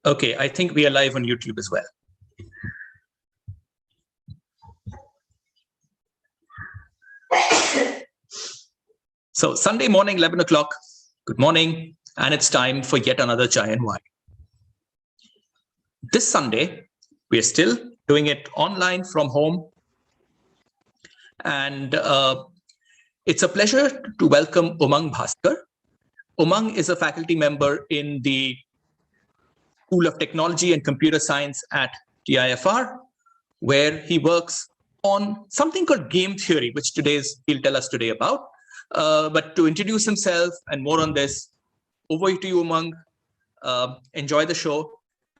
Okay, I think we are live on YouTube as well. So Sunday morning, 11 o'clock, good morning, and it's time for yet another Chai and Wine. This Sunday, we are still doing it online from home. And it's a pleasure to welcome Umang Bhaskar. Umang is a faculty member in the School of Technology and Computer Science at TIFR, where he works on something called game theory, which he'll tell us today about. But to introduce himself and more on this, over to you, Umang. Enjoy the show.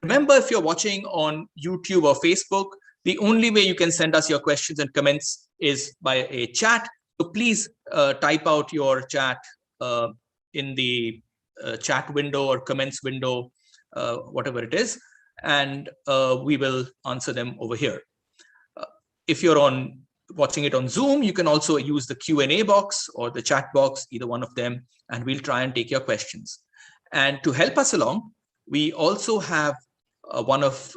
Remember, if you're watching on YouTube or Facebook, the only way you can send us your questions and comments is by a chat. So please type out your chat in the chat window or comments window, whatever it is, and we will answer them over here. If you're watching it on Zoom, you can also use the Q&A box or the chat box, either one of them, and we'll try and take your questions. And to help us along, we also have one of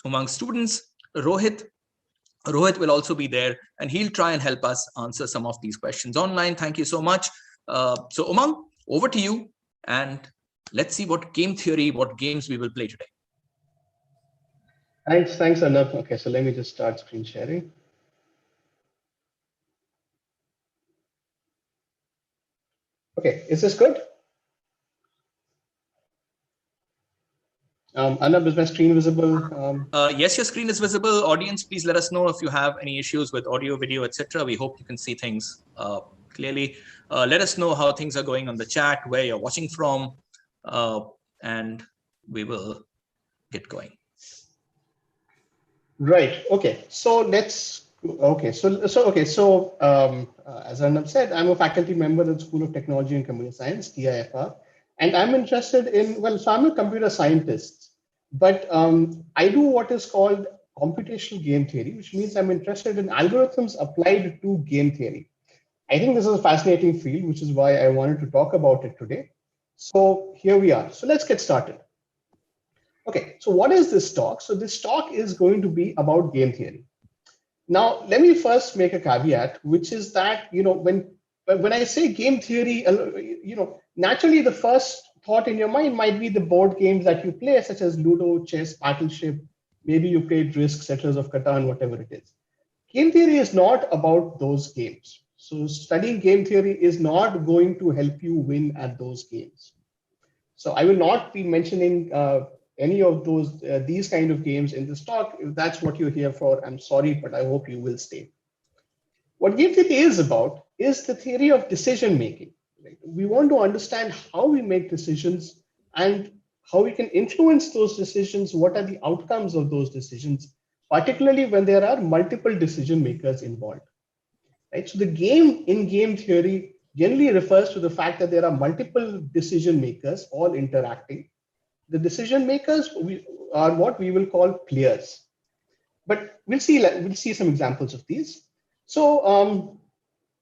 Umang's students, Rohit. Rohit will also be there, and he'll try and help us answer some of these questions online. Thank you so much. So Umang, over to you, and let's see what games we will play today. Thanks, Arnab. Okay, so let me just start screen sharing. Okay, is this good? Arnab, is my screen visible? Yes, your screen is visible. Audience, please let us know if you have any issues with audio, video, etc. We hope you can see things clearly. Let us know how things are going on the chat, where you're watching from, and we will get going. Right. Okay. So let's. Okay. So as Arnab said, I'm a faculty member at the School of Technology and Computer Science, TIFR, and I'm interested in, so I'm a computer scientist, but I do what is called computational game theory, which means I'm interested in algorithms applied to game theory. I think this is a fascinating field, which is why I wanted to talk about it today. So here we are. So let's get started. Okay, so what is this talk? So this talk is going to be about game theory. Now, let me first make a caveat, which is that, when I say game theory, naturally the first thought in your mind might be the board games that you play, such as Ludo, chess, Battleship, maybe you played Risk, Settlers of Catan, whatever it is. Game theory is not about those games. So studying game theory is not going to help you win at those games. So I will not be mentioning any of these kind of games in this talk. If that's what you're here for, I'm sorry, but I hope you will stay. What game theory is about is the theory of decision making. Right? We want to understand how we make decisions and how we can influence those decisions. What are the outcomes of those decisions, particularly when there are multiple decision makers involved. Right? So the game in game theory generally refers to the fact that there are multiple decision makers all interacting. The decision makers are what we will call players, but we'll see some examples of these. So,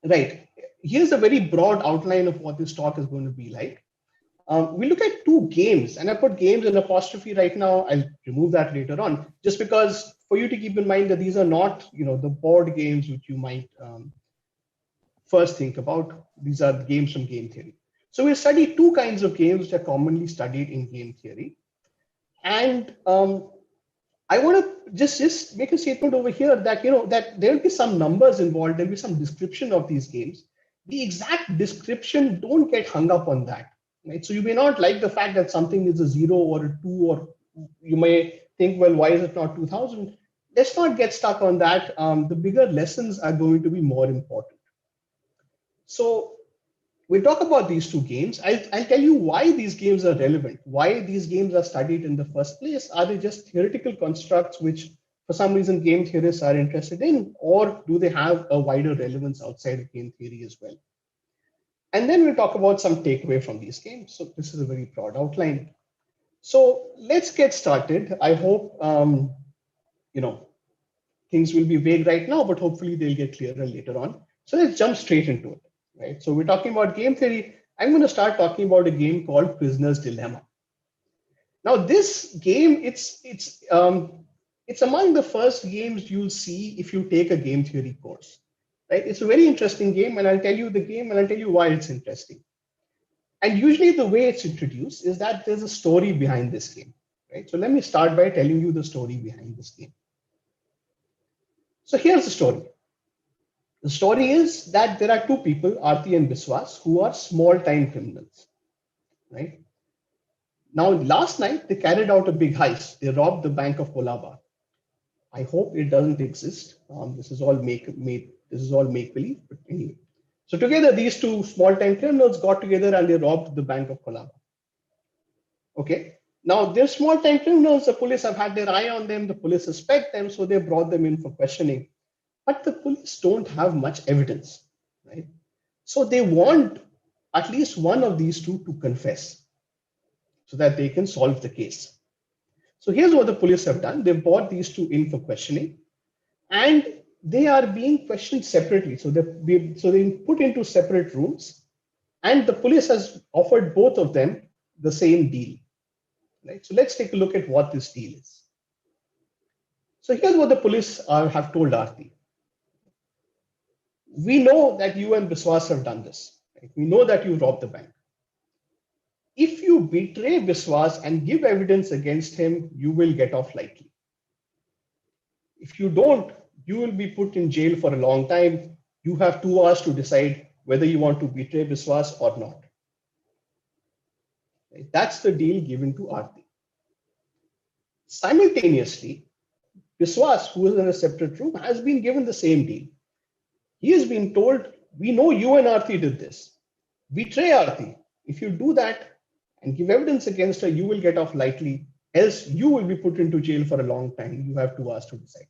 right, here's a very broad outline of what this talk is going to be like. We look at two games, and I put games in apostrophe right now. I'll remove that later on, just because for you to keep in mind that these are not, the board games which you might first think about. These are games from game theory. So we study two kinds of games which are commonly studied in game theory. And I want to just make a statement over here that, that there'll be some numbers involved. There'll be some description of these games. The exact description, don't get hung up on that. Right? So you may not like the fact that something is a 0 or a 2, or you may think, well, why is it not 2000? Let's not get stuck on that. The bigger lessons are going to be more important. So we'll talk about these two games. I'll tell you why these games are relevant, why these games are studied in the first place. Are they just theoretical constructs which, for some reason, game theorists are interested in, or do they have a wider relevance outside of game theory as well? And then we'll talk about some takeaway from these games. So this is a very broad outline. So let's get started. I hope, things will be vague right now, but hopefully they'll get clearer later on. So let's jump straight into it, right? So we're talking about game theory. I'm going to start talking about a game called Prisoner's Dilemma. Now, this game, it's among the first games you'll see if you take a game theory course, right? It's a very interesting game, and I'll tell you the game, and I'll tell you why it's interesting. And usually the way it's introduced is that there's a story behind this game, right? So let me start by telling you the story behind this game. So here's the story. The story is that there are two people, Aarti and Biswas, who are small-time criminals, right? Now, last night, they carried out a big heist. They robbed the Bank of Colaba. I hope it doesn't exist. This is all make-believe, but anyway. So together, these two small-time criminals got together and they robbed the Bank of Colaba. Okay. Now, they're small-time criminals. The police have had their eye on them. The police suspect them, so they brought them in for questioning. But the police don't have much evidence, right? So they want at least one of these two to confess so that they can solve the case. So here's what the police have done. They've brought these two in for questioning, and they are being questioned separately. So they're being put into separate rooms, and the police has offered both of them the same deal, right? So let's take a look at what this deal is. So here's what the police have told Aarti. We know that you and Biswas have done this. Right? We know that you robbed the bank. If you betray Biswas and give evidence against him, you will get off lightly. If you don't, you will be put in jail for a long time. You have 2 hours to decide whether you want to betray Biswas or not. Right? That's the deal given to Aarti. Simultaneously, Biswas, who is in a separate room, has been given the same deal. He has been told, we know you and Aarti did this. Betray Aarti. If you do that and give evidence against her, you will get off lightly. Else you will be put into jail for a long time. You have 2 hours to decide.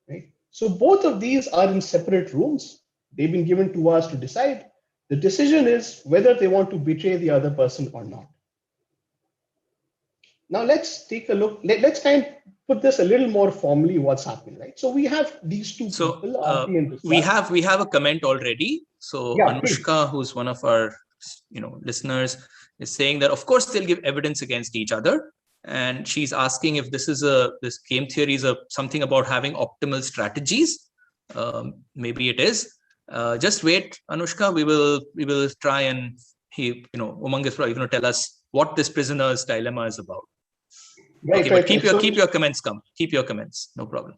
Right? So both of these are in separate rooms. They've been given 2 hours to decide. The decision is whether they want to betray the other person or not. Now let's take a look. Let's kind of put this a little more formally what's happening, right? So we have these two people, Aarti and Biswas. we have a comment already. So yeah, Anushka, please, who's one of our listeners, is saying that of course they'll give evidence against each other, and she's asking if this game theory is something about having optimal strategies. Maybe it is. Just wait, Anushka. We will try, and Umang is probably going to tell us what this prisoner's dilemma is about. Right, okay, right, but keep your comments come. Keep your comments, no problem.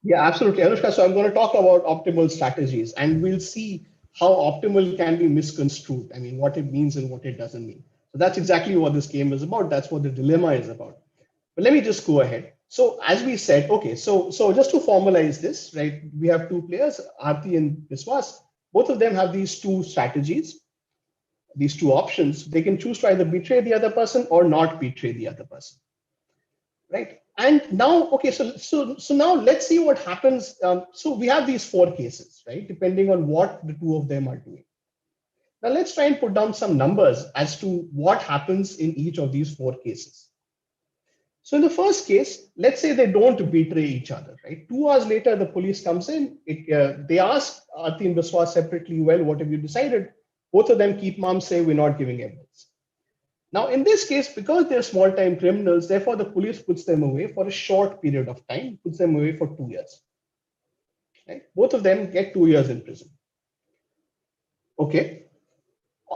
Yeah, absolutely, Anushka. So I'm going to talk about optimal strategies, and we'll see how optimal can be misconstrued. I mean, what it means and what it doesn't mean. So that's exactly what this game is about. That's what the dilemma is about. But let me just go ahead. So as we said, okay, so just to formalize this, right? We have two players, Aarti and Biswas. Both of them have these two strategies, these two options. They can choose to either betray the other person or not betray the other person. Right. And now, okay, so now let's see what happens. So we have these 4 cases, right? Depending on what the two of them are doing. Now let's try and put down some numbers as to what happens in each of these 4 cases. So in the first case, let's say they don't betray each other, right? 2 hours later, the police comes in. They ask Aarti and Biswas separately, well, what have you decided? Both of them keep mum, say we're not giving evidence. Now, in this case, because they're small-time criminals, therefore the police puts them away for a short period of time, puts them away for 2 years. Right? Both of them get 2 years in prison. Okay.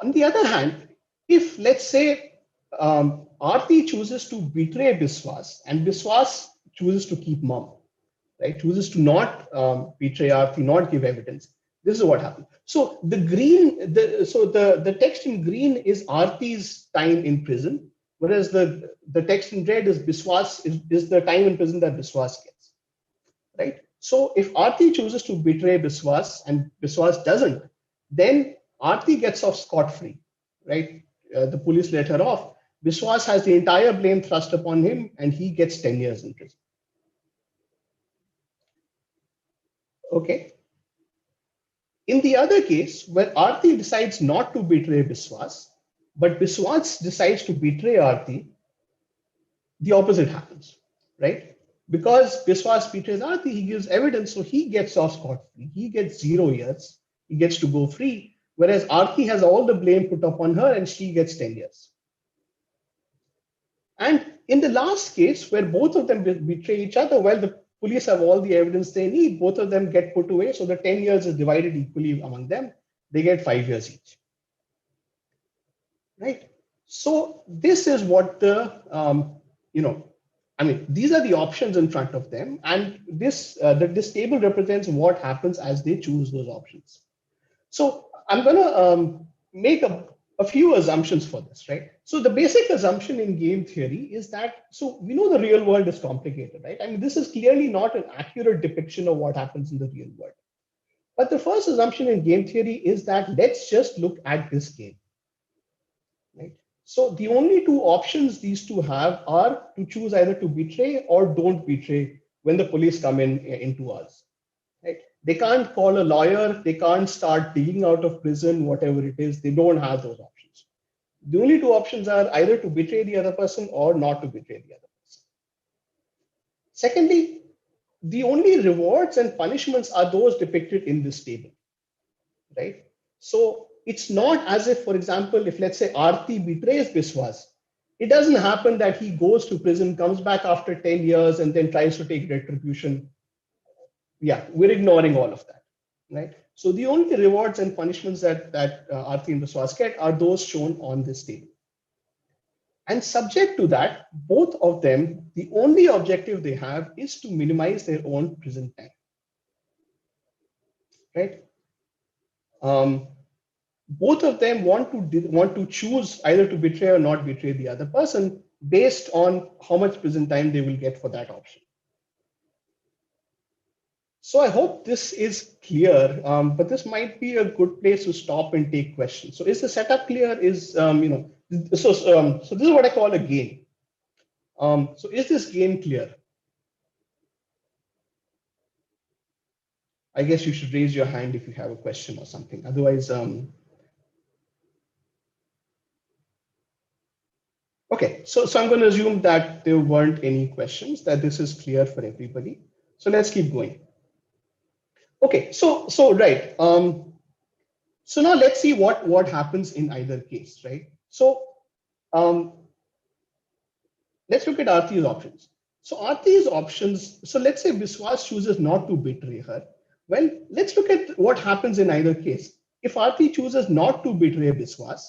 On the other hand, if let's say Aarti chooses to betray Biswas and Biswas chooses to keep mum, right? Chooses to not betray Aarti, not give evidence. This is what happened. So the text in green is Aarti's time in prison, whereas the text in red is Biswas is the time in prison that Biswas gets, right? So if Aarti chooses to betray Biswas and Biswas doesn't, then Aarti gets off scot-free, right? The police let her off. Biswas has the entire blame thrust upon him, and he gets 10 years in prison. Okay. In the other case, where Aarti decides not to betray Biswas, but Biswas decides to betray Aarti, the opposite happens, right? Because Biswas betrays Aarti, he gives evidence, so he gets off scot-free. He gets 0 years. He gets to go free, whereas Aarti has all the blame put upon her and she gets 10 years. And in the last case, where both of them betray each other, well, the police have all the evidence they need, both of them get put away, so the 10 years is divided equally among them. They get 5 years each, right? So this is what the, these are the options in front of them, and this table represents what happens as they choose those options. So I'm going to make a few assumptions for this, right? So the basic assumption in game theory is that, so we know the real world is complicated, right? I mean, this is clearly not an accurate depiction of what happens in the real world. But the first assumption in game theory is that let's just look at this game, right? So the only two options these two have are to choose either to betray or don't betray when the police come into us, right? They can't call a lawyer, they can't start digging out of prison, whatever it is, they don't have those options. The only two options are either to betray the other person or not to betray the other person. Secondly, the only rewards and punishments are those depicted in this table, right? So it's not as if, for example, if let's say Aarti betrays Biswas, it doesn't happen that he goes to prison, comes back after 10 years and then tries to take retribution. Yeah, we're ignoring all of that, right? So the only rewards and punishments that Aarti and Biswas get are those shown on this table. And subject to that, both of them, the only objective they have is to minimize their own prison time, right? Both of them want to choose either to betray or not betray the other person based on how much prison time they will get for that option. So I hope this is clear, but this might be a good place to stop and take questions. So is the setup clear? Is so this is what I call a game. So is this game clear? I guess you should raise your hand if you have a question or something. Otherwise, okay. So I'm going to assume that there weren't any questions, that this is clear for everybody. So let's keep going. Okay. So right. So now let's see what happens in either case, right? So let's look at Aarti's options. So Aarti's options, so let's say Biswas chooses not to betray her. Well, let's look at what happens in either case. If Aarti chooses not to betray Biswas,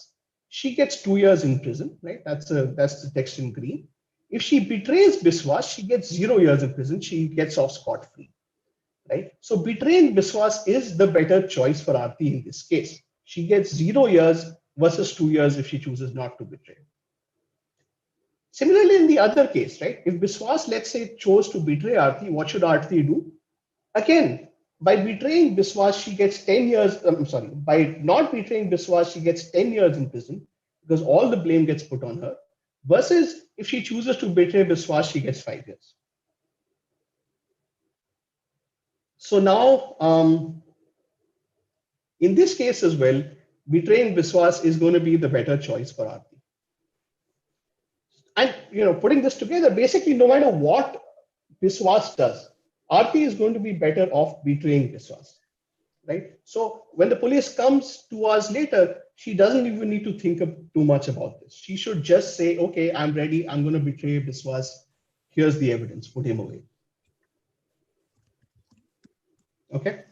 she gets 2 years in prison, right? That's the text in green. If she betrays Biswas, she gets 0 years in prison. She gets off scot-free, right? So betraying Biswas is the better choice for Aarti in this case. She gets 0 years versus 2 years if she chooses not to betray. Similarly, in the other case, right? If Biswas, let's say, chose to betray Aarti, what should Aarti do? Again, by betraying Biswas, she gets 10 years. By not betraying Biswas, she gets 10 years in prison because all the blame gets put on her. Versus if she chooses to betray Biswas, she gets 5 years. So now, in this case as well, betraying Biswas is going to be the better choice for Aarti. And putting this together, basically, no matter what Biswas does, Aarti is going to be better off betraying Biswas, right? So when the police comes 2 hours later, she doesn't even need to think too much about this. She should just say, okay, I'm ready. I'm going to betray Biswas. Here's the evidence. Put him away. Okay.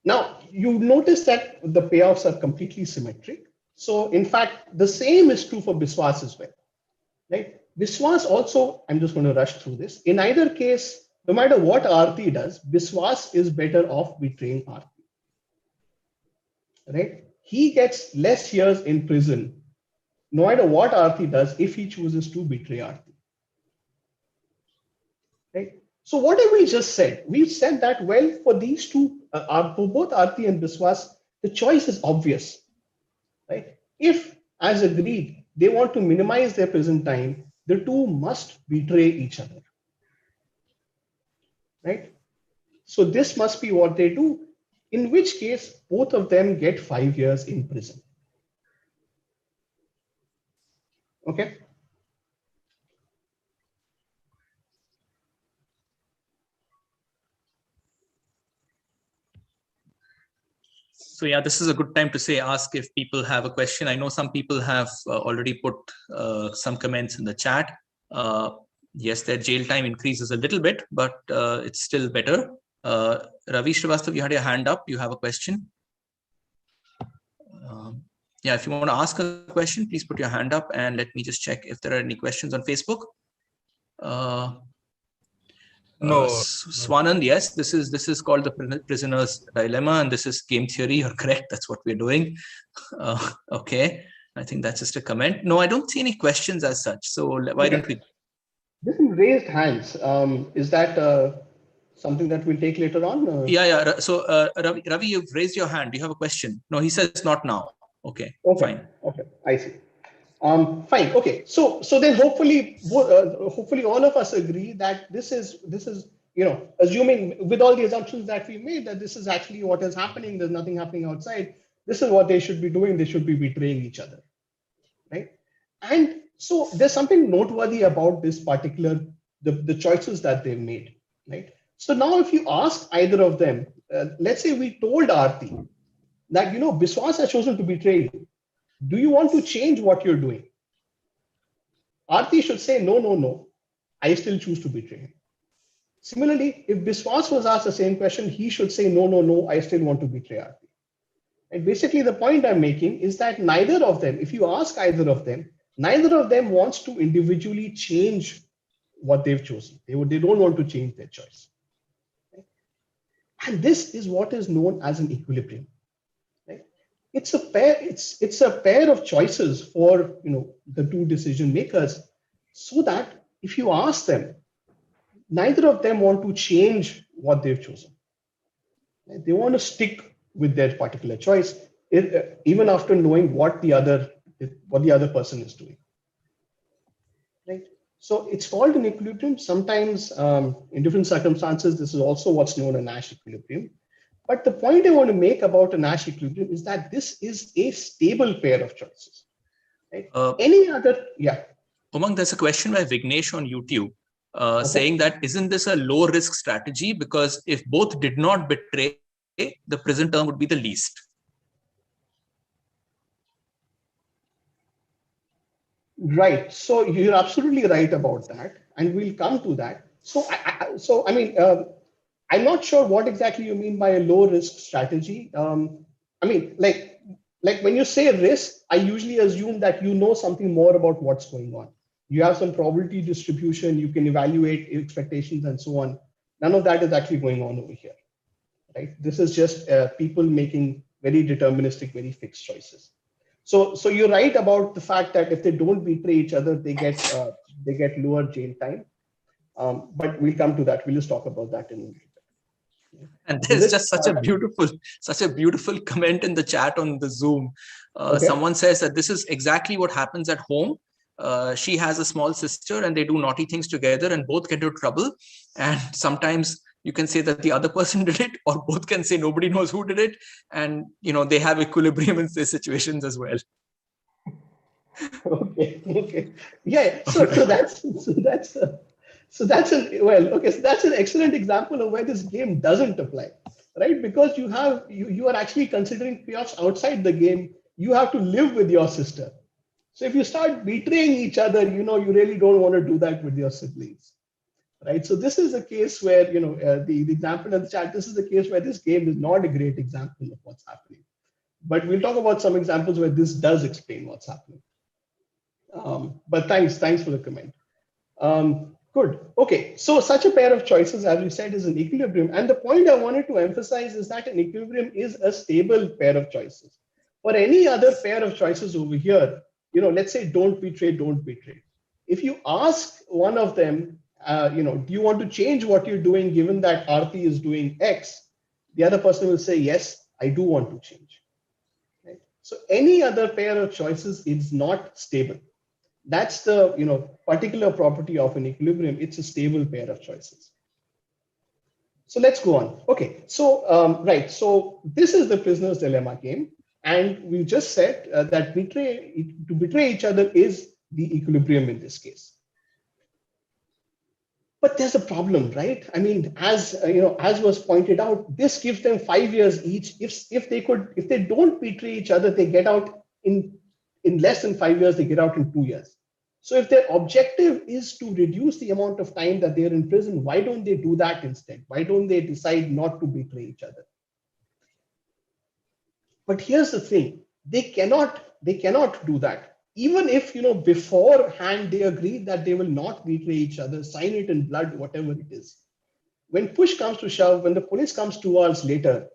Now, you notice that the payoffs are completely symmetric. So in fact, the same is true for Biswas as well, right? Biswas also, I'm just going to rush through this. In either case, no matter what Aarti does, Biswas is better off betraying Aarti, right? He gets less years in prison, no matter what Aarti does, if he chooses to betray Aarti, right? So what have we just said? We've said that, well, for these two, for both Aarti and Biswas, the choice is obvious, right? If, as agreed, they want to minimize their prison time, the two must betray each other, right? So this must be what they do, in which case both of them get 5 years in prison. Okay. So yeah, this is a good time to say, ask if people have a question. I know some people have already put some comments in the chat. Yes, their jail time increases a little bit, but it's still better. Ravi Srivastav, you had your hand up. You have a question. Yeah, if you want to ask a question, please put your hand up and let me just check if there are any questions on Facebook. No, Swanand, yes, this is called the prisoner's dilemma, and this is game theory. You're correct. That's what we're doing. Okay, I think that's just a comment. No, I don't see any questions as such. So why don't we? This is raised hands. Is that something that we'll take later on? Yeah. So Ravi, you've raised your hand. Do you have a question? No, he says not now. Okay. Fine. Okay, I see. Fine. Okay. So then hopefully all of us agree that this is assuming with all the assumptions that we made that this is actually what is happening. There's nothing happening outside. This is what they should be doing. They should be betraying each other, right? And so there's something noteworthy about this particular the choices that they've made, right? So now if you ask either of them, let's say we told Aarti that Biswas has chosen to betray you. Do you want to change what you're doing? Aarti should say, no, I still choose to betray him. Similarly, if Biswas was asked the same question, he should say, no, I still want to betray Aarti. And basically the point I'm making is that neither of them, if you ask either of them, neither of them wants to individually change what they've chosen. They don't want to change their choice. And this is what is known as an equilibrium. It's a pair of choices for the two decision makers, so that if you ask them, neither of them want to change what they've chosen. They want to stick with their particular choice, even after knowing what the other person is doing. Right. So it's called an equilibrium. Sometimes in different circumstances, this is also what's known as Nash equilibrium. But the point I want to make about a Nash equilibrium is that this is a stable pair of choices. Right? Umang, there's a question by Vignesh on YouTube saying that isn't this a low risk strategy, because if both did not betray, the prison term would be the least. Right. So you're absolutely right about that, and we'll come to that. I'm not sure what exactly you mean by a low risk strategy. Like when you say risk, I usually assume that you know something more about what's going on. You have some probability distribution, you can evaluate expectations and so on. None of that is actually going on over here, right? This is just people making very deterministic, very fixed choices. So you're right about the fact that if they don't betray each other, they get lower jail time. But we'll come to that. We'll just talk about that in a minute. And there's just such a beautiful comment in the chat on the Zoom. Someone says that this is exactly what happens at home. She has a small sister and they do naughty things together and both get into trouble. And sometimes you can say that the other person did it, or both can say nobody knows who did it. And they have equilibrium in these situations as well. Okay. Yeah. So that's an excellent example of where this game doesn't apply, right? Because you are actually considering chaos outside the game. You have to live with your sister. So if you start betraying each other, you really don't want to do that with your siblings, right? So this is a case where the example in the chat. This is the case where this game is not a great example of what's happening. But we'll talk about some examples where this does explain what's happening. But thanks for the comment. Good. Okay. So such a pair of choices, as we said, is an equilibrium. And the point I wanted to emphasize is that an equilibrium is a stable pair of choices. For any other pair of choices over here, let's say don't betray. If you ask one of them, do you want to change what you're doing given that Aarti is doing X? The other person will say, yes, I do want to change. Right? So any other pair of choices is not stable. That's the particular property of an equilibrium. It's a stable pair of choices. So let's go on. Okay, so right. So this is the prisoner's dilemma game, and we just said that to betray each other is the equilibrium in this case. But there's a problem, right? I mean, as as was pointed out, this gives them 5 years each. If they don't betray each other, they get out in less than 5 years. They get out in 2 years. So if their objective is to reduce the amount of time that they're in prison, why don't they do that instead? Why don't they decide not to betray each other? But here's the thing: they cannot do that. Even if beforehand they agreed that they will not betray each other, sign it in blood, whatever it is. When push comes to shove, when the police comes 2 hours later,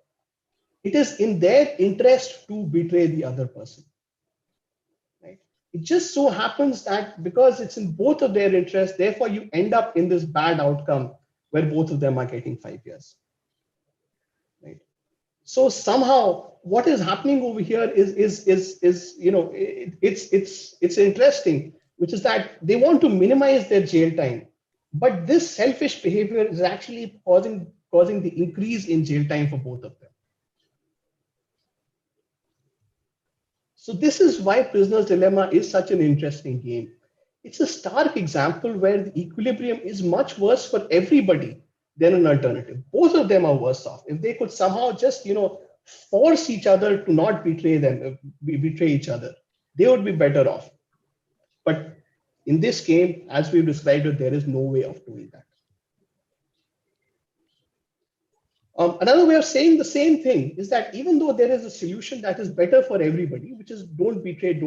it is in their interest to betray the other person. Right? It just so happens that because it's in both of their interests, therefore you end up in this bad outcome where both of them are getting 5 years. Right? So somehow what is happening over here is it's interesting, which is that they want to minimize their jail time, but this selfish behavior is actually causing the increase in jail time for both of them. So this is why Prisoner's Dilemma is such an interesting game. It's a stark example where the equilibrium is much worse for everybody than an alternative. Both of them are worse off. If they could somehow just, force each other to not betray each other, they would be better off. But in this game, as we've described it, there is no way of doing that. Another way of saying the same thing is that even though there is a solution that is better for everybody, which is don't betray,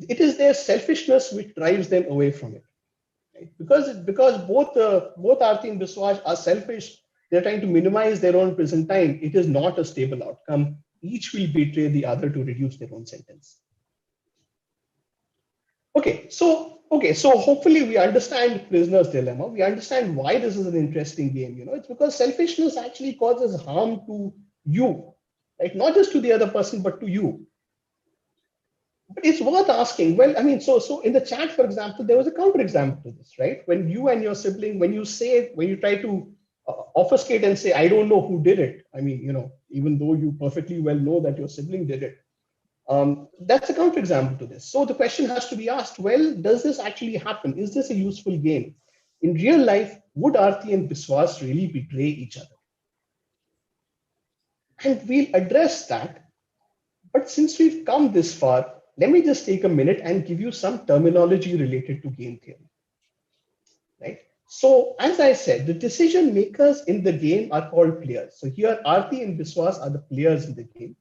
it is their selfishness which drives them away from it. Right? Because both Aarti and Biswas are selfish, they're trying to minimize their own prison time. It is not a stable outcome. Each will betray the other to reduce their own sentence. Okay, so hopefully we understand Prisoner's Dilemma. We understand why this is an interesting game. It's because selfishness actually causes harm to you, right? Not just to the other person, but to you. But it's worth asking. Well, I mean, so in the chat, for example, there was a counterexample to this, right? When you and your sibling, when you try to obfuscate and say, I don't know who did it. I mean, even though you perfectly well know that your sibling did it. That's a counterexample to this. So the question has to be asked, well, does this actually happen? Is this a useful game? In real life, would Aarti and Biswas really betray each other? And we'll address that. But since we've come this far, let me just take a minute and give you some terminology related to game theory. Right? So as I said, the decision makers in the game are called players. So here, Aarti and Biswas are the players in the game.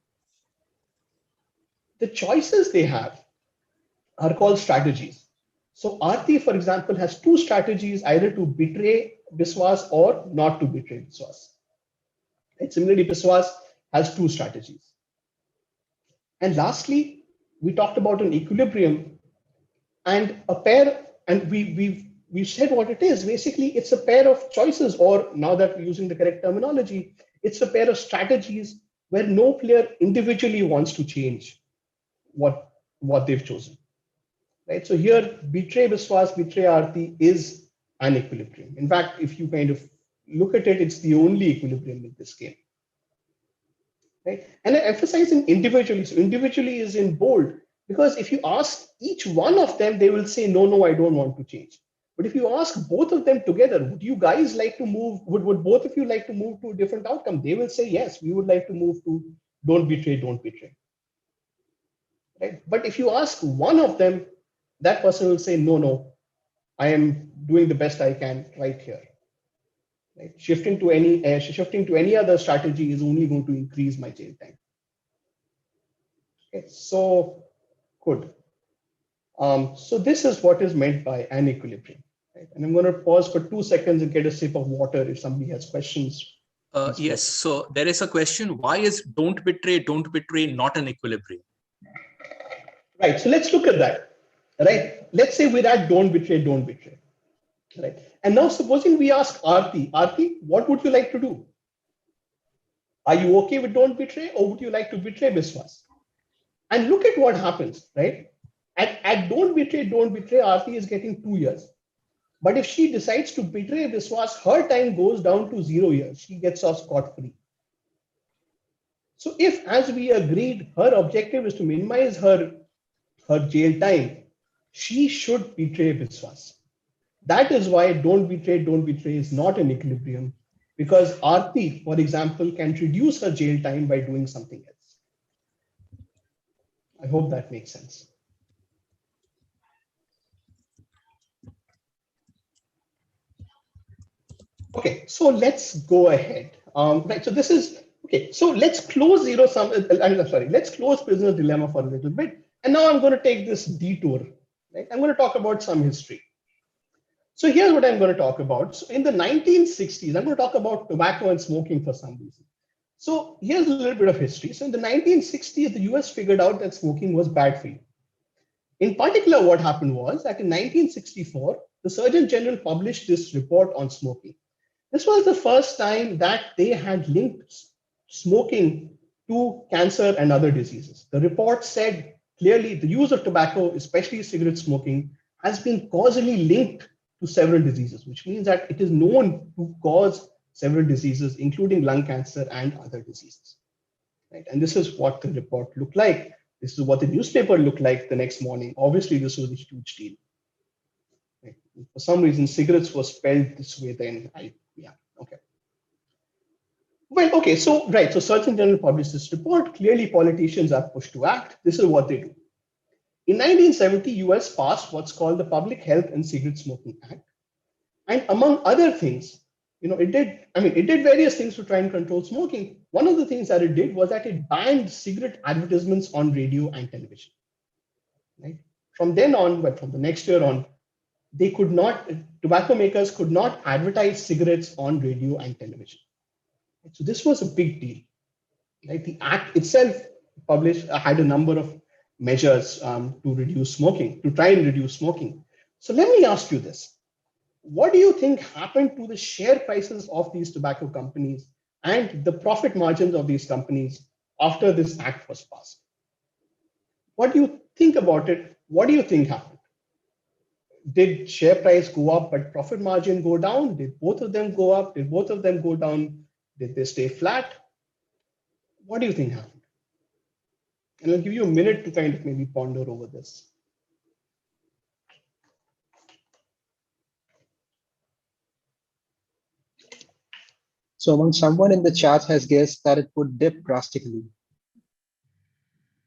The choices they have are called strategies. So Aarti, for example, has two strategies, either to betray Biswas or not to betray Biswas. And similarly, Biswas has two strategies. And lastly, we talked about an equilibrium and a pair, and we've said what it is. Basically, it's a pair of choices, or now that we're using the correct terminology, it's a pair of strategies where no player individually wants to change what they've chosen. Right? So here, betray Biswas, betray Aarti is an equilibrium. In fact, if you kind of look at it, it's the only equilibrium in this game. Right? And I'm emphasizing individually. So individually is in bold, because if you ask each one of them, they will say, no, I don't want to change. But if you ask both of them together, would you guys like to move? Would both of you like to move to a different outcome? They will say, yes, we would like to move to don't betray. Right? But if you ask one of them, that person will say, no, I am doing the best I can right here. Right? Shifting to any other strategy is only going to increase my jail time. Okay, so good. So this is what is meant by an equilibrium. Right? And I'm going to pause for 2 seconds and get a sip of water if somebody has questions. Yes, so there is a question. Why is don't betray not an equilibrium? Right, so let's look at that. Right, let's say we're at don't betray. Right, and now supposing we ask Aarti, what would you like to do? Are you okay with don't betray, or would you like to betray Biswas? And look at what happens, right? At don't betray, Aarti is getting 2 years. But if she decides to betray Biswas, her time goes down to 0 years. She gets off scot-free. So if, as we agreed, her objective is to minimize her jail time, she should betray Biswas. That is why don't betray is not an equilibrium, because Aarti, for example, can reduce her jail time by doing something else. I hope that makes sense. Okay, so let's go ahead. Right, so this is okay. So let's close zero sum. I'm sorry. Let's close prisoner's dilemma for a little bit. And now I'm going to take this detour. Right, I'm going to talk about some history. So here's what I'm going to talk about. So in the 1960s, I'm going to talk about tobacco and smoking for some reason. So here's a little bit of history. So in the 1960s, the US figured out that smoking was bad for you. In particular, what happened was that in 1964, the Surgeon General published this report on smoking. This was the first time that they had linked smoking to cancer and other diseases. The report said clearly the use of tobacco, especially cigarette smoking, has been causally linked to several diseases, which means that it is known to cause several diseases, including lung cancer and other diseases. Right? And this is what the report looked like. This is what the newspaper looked like the next morning. Obviously, this was a huge deal. Right? For some reason, cigarettes were spelled this way then. Okay. Well, okay, so right, so Surgeon General published this report. Clearly, politicians are pushed to act. This is what they do. In 1970, US passed what's called the Public Health and Cigarette Smoking Act. And among other things, it did various things to try and control smoking. One of the things that it did was that it banned cigarette advertisements on radio and television. Right? From then on, but from the next year on, tobacco makers could not advertise cigarettes on radio and television. So this was a big deal. Right? The act itself had a number of measures to reduce smoking, to try and reduce smoking. So let me ask you this. What do you think happened to the share prices of these tobacco companies and the profit margins of these companies after this act was passed? What do you think about it? What do you think happened? Did share price go up but profit margin go down? Did both of them go up? Did both of them go down? Did they stay flat? What do you think happened? And I'll give you a minute to kind of maybe ponder over this. So among someone in the chat has guessed that it would dip drastically.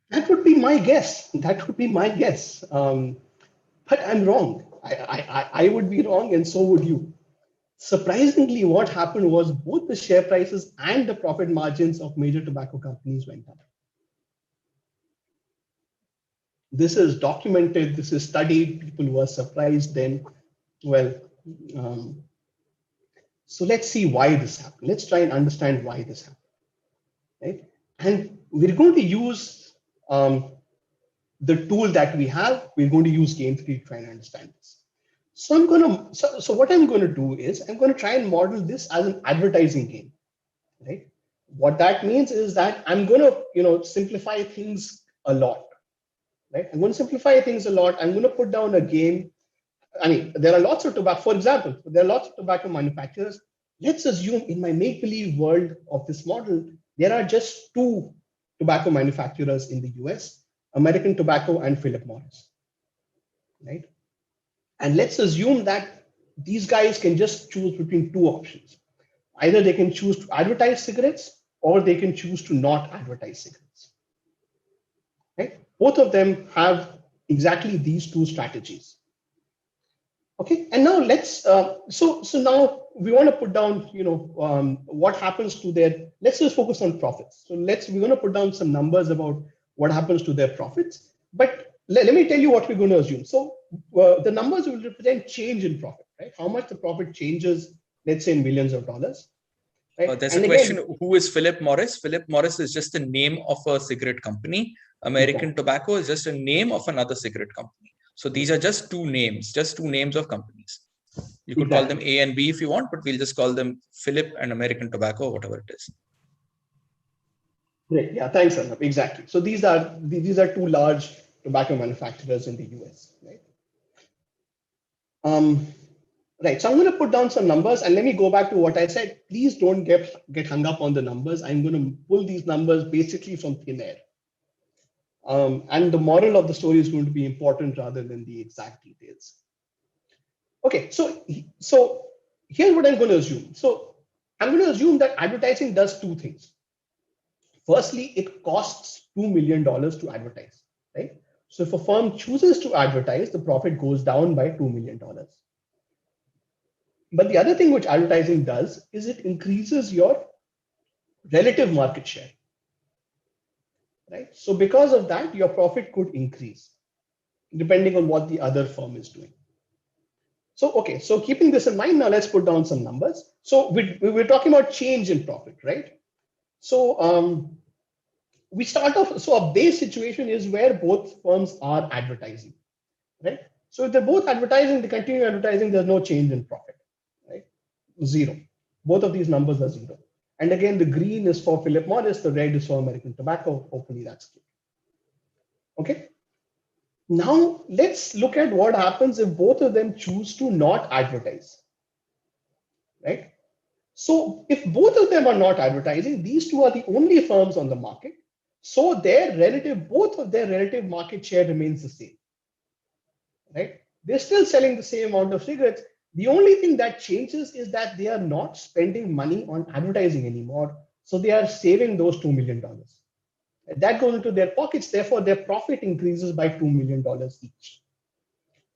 That would be my guess. That would be my guess. But I'm wrong. I would be wrong, and so would you. Surprisingly, what happened was both the share prices and the profit margins of major tobacco companies went up. This is documented. This is studied. People were surprised then. Well, so let's see why this happened. Let's try and understand why this happened. Right? And we're going to use the tool that we have. We're going to use game theory to try and understand this. So what I'm going to do is I'm going to try and model this as an advertising game, right? What that means is that I'm going to, simplify things a lot, right? I'm going to simplify things a lot. I'm going to put down a game. There are lots of tobacco, for example, there are lots of tobacco manufacturers. Let's assume in my make-believe world of this model, there are just two tobacco manufacturers in the US, American Tobacco and Philip Morris, right? And let's assume that these guys can just choose between two options. Either they can choose to advertise cigarettes or they can choose to not advertise cigarettes. Right? Both of them have exactly these two strategies. Okay, and now let's, so now we want to put down, what happens to their, let's just focus on profits. So we're going to put down some numbers about what happens to their profits. But let me tell you what we're going to assume. So the numbers will represent change in profit, right? How much the profit changes, let's say in millions of dollars. Right? There's a question, who is Philip Morris? Philip Morris is just the name of a cigarette company. American Tobacco is just a name of another cigarette company. So these are just two names of companies. You could call them A and B if you want, but we'll just call them Philip and American Tobacco, whatever it is. Great. Yeah, thanks, Arnab. Exactly. So these are two large tobacco manufacturers in the US, right? Right. So I'm going to put down some numbers, and let me go back to what I said. Please don't get hung up on the numbers. I'm going to pull these numbers basically from thin air. And the moral of the story is going to be important rather than the exact details. Okay, so here's what I'm going to assume. So I'm going to assume that advertising does two things. Firstly, it costs $2 million to advertise, right? So if a firm chooses to advertise, the profit goes down by $2 million. But the other thing which advertising does is it increases your relative market share, right? So because of that, your profit could increase depending on what the other firm is doing. So, okay, so keeping this in mind, now let's put down some numbers. So we're talking about change in profit, right? So we start off, so a base situation is where both firms are advertising, right? So if they're both advertising, they continue advertising, there's no change in profit, right? Zero. Both of these numbers are zero. And again, the green is for Philip Morris, the red is for American Tobacco. Hopefully that's clear. Okay. Now let's look at what happens if both of them choose to not advertise, right? So if both of them are not advertising, these two are the only firms on the market. So both of their relative market share remains the same, right? They're still selling the same amount of cigarettes. The only thing that changes is that they are not spending money on advertising anymore. So they are saving those $2 million. That goes into their pockets. Therefore, their profit increases by $2 million each.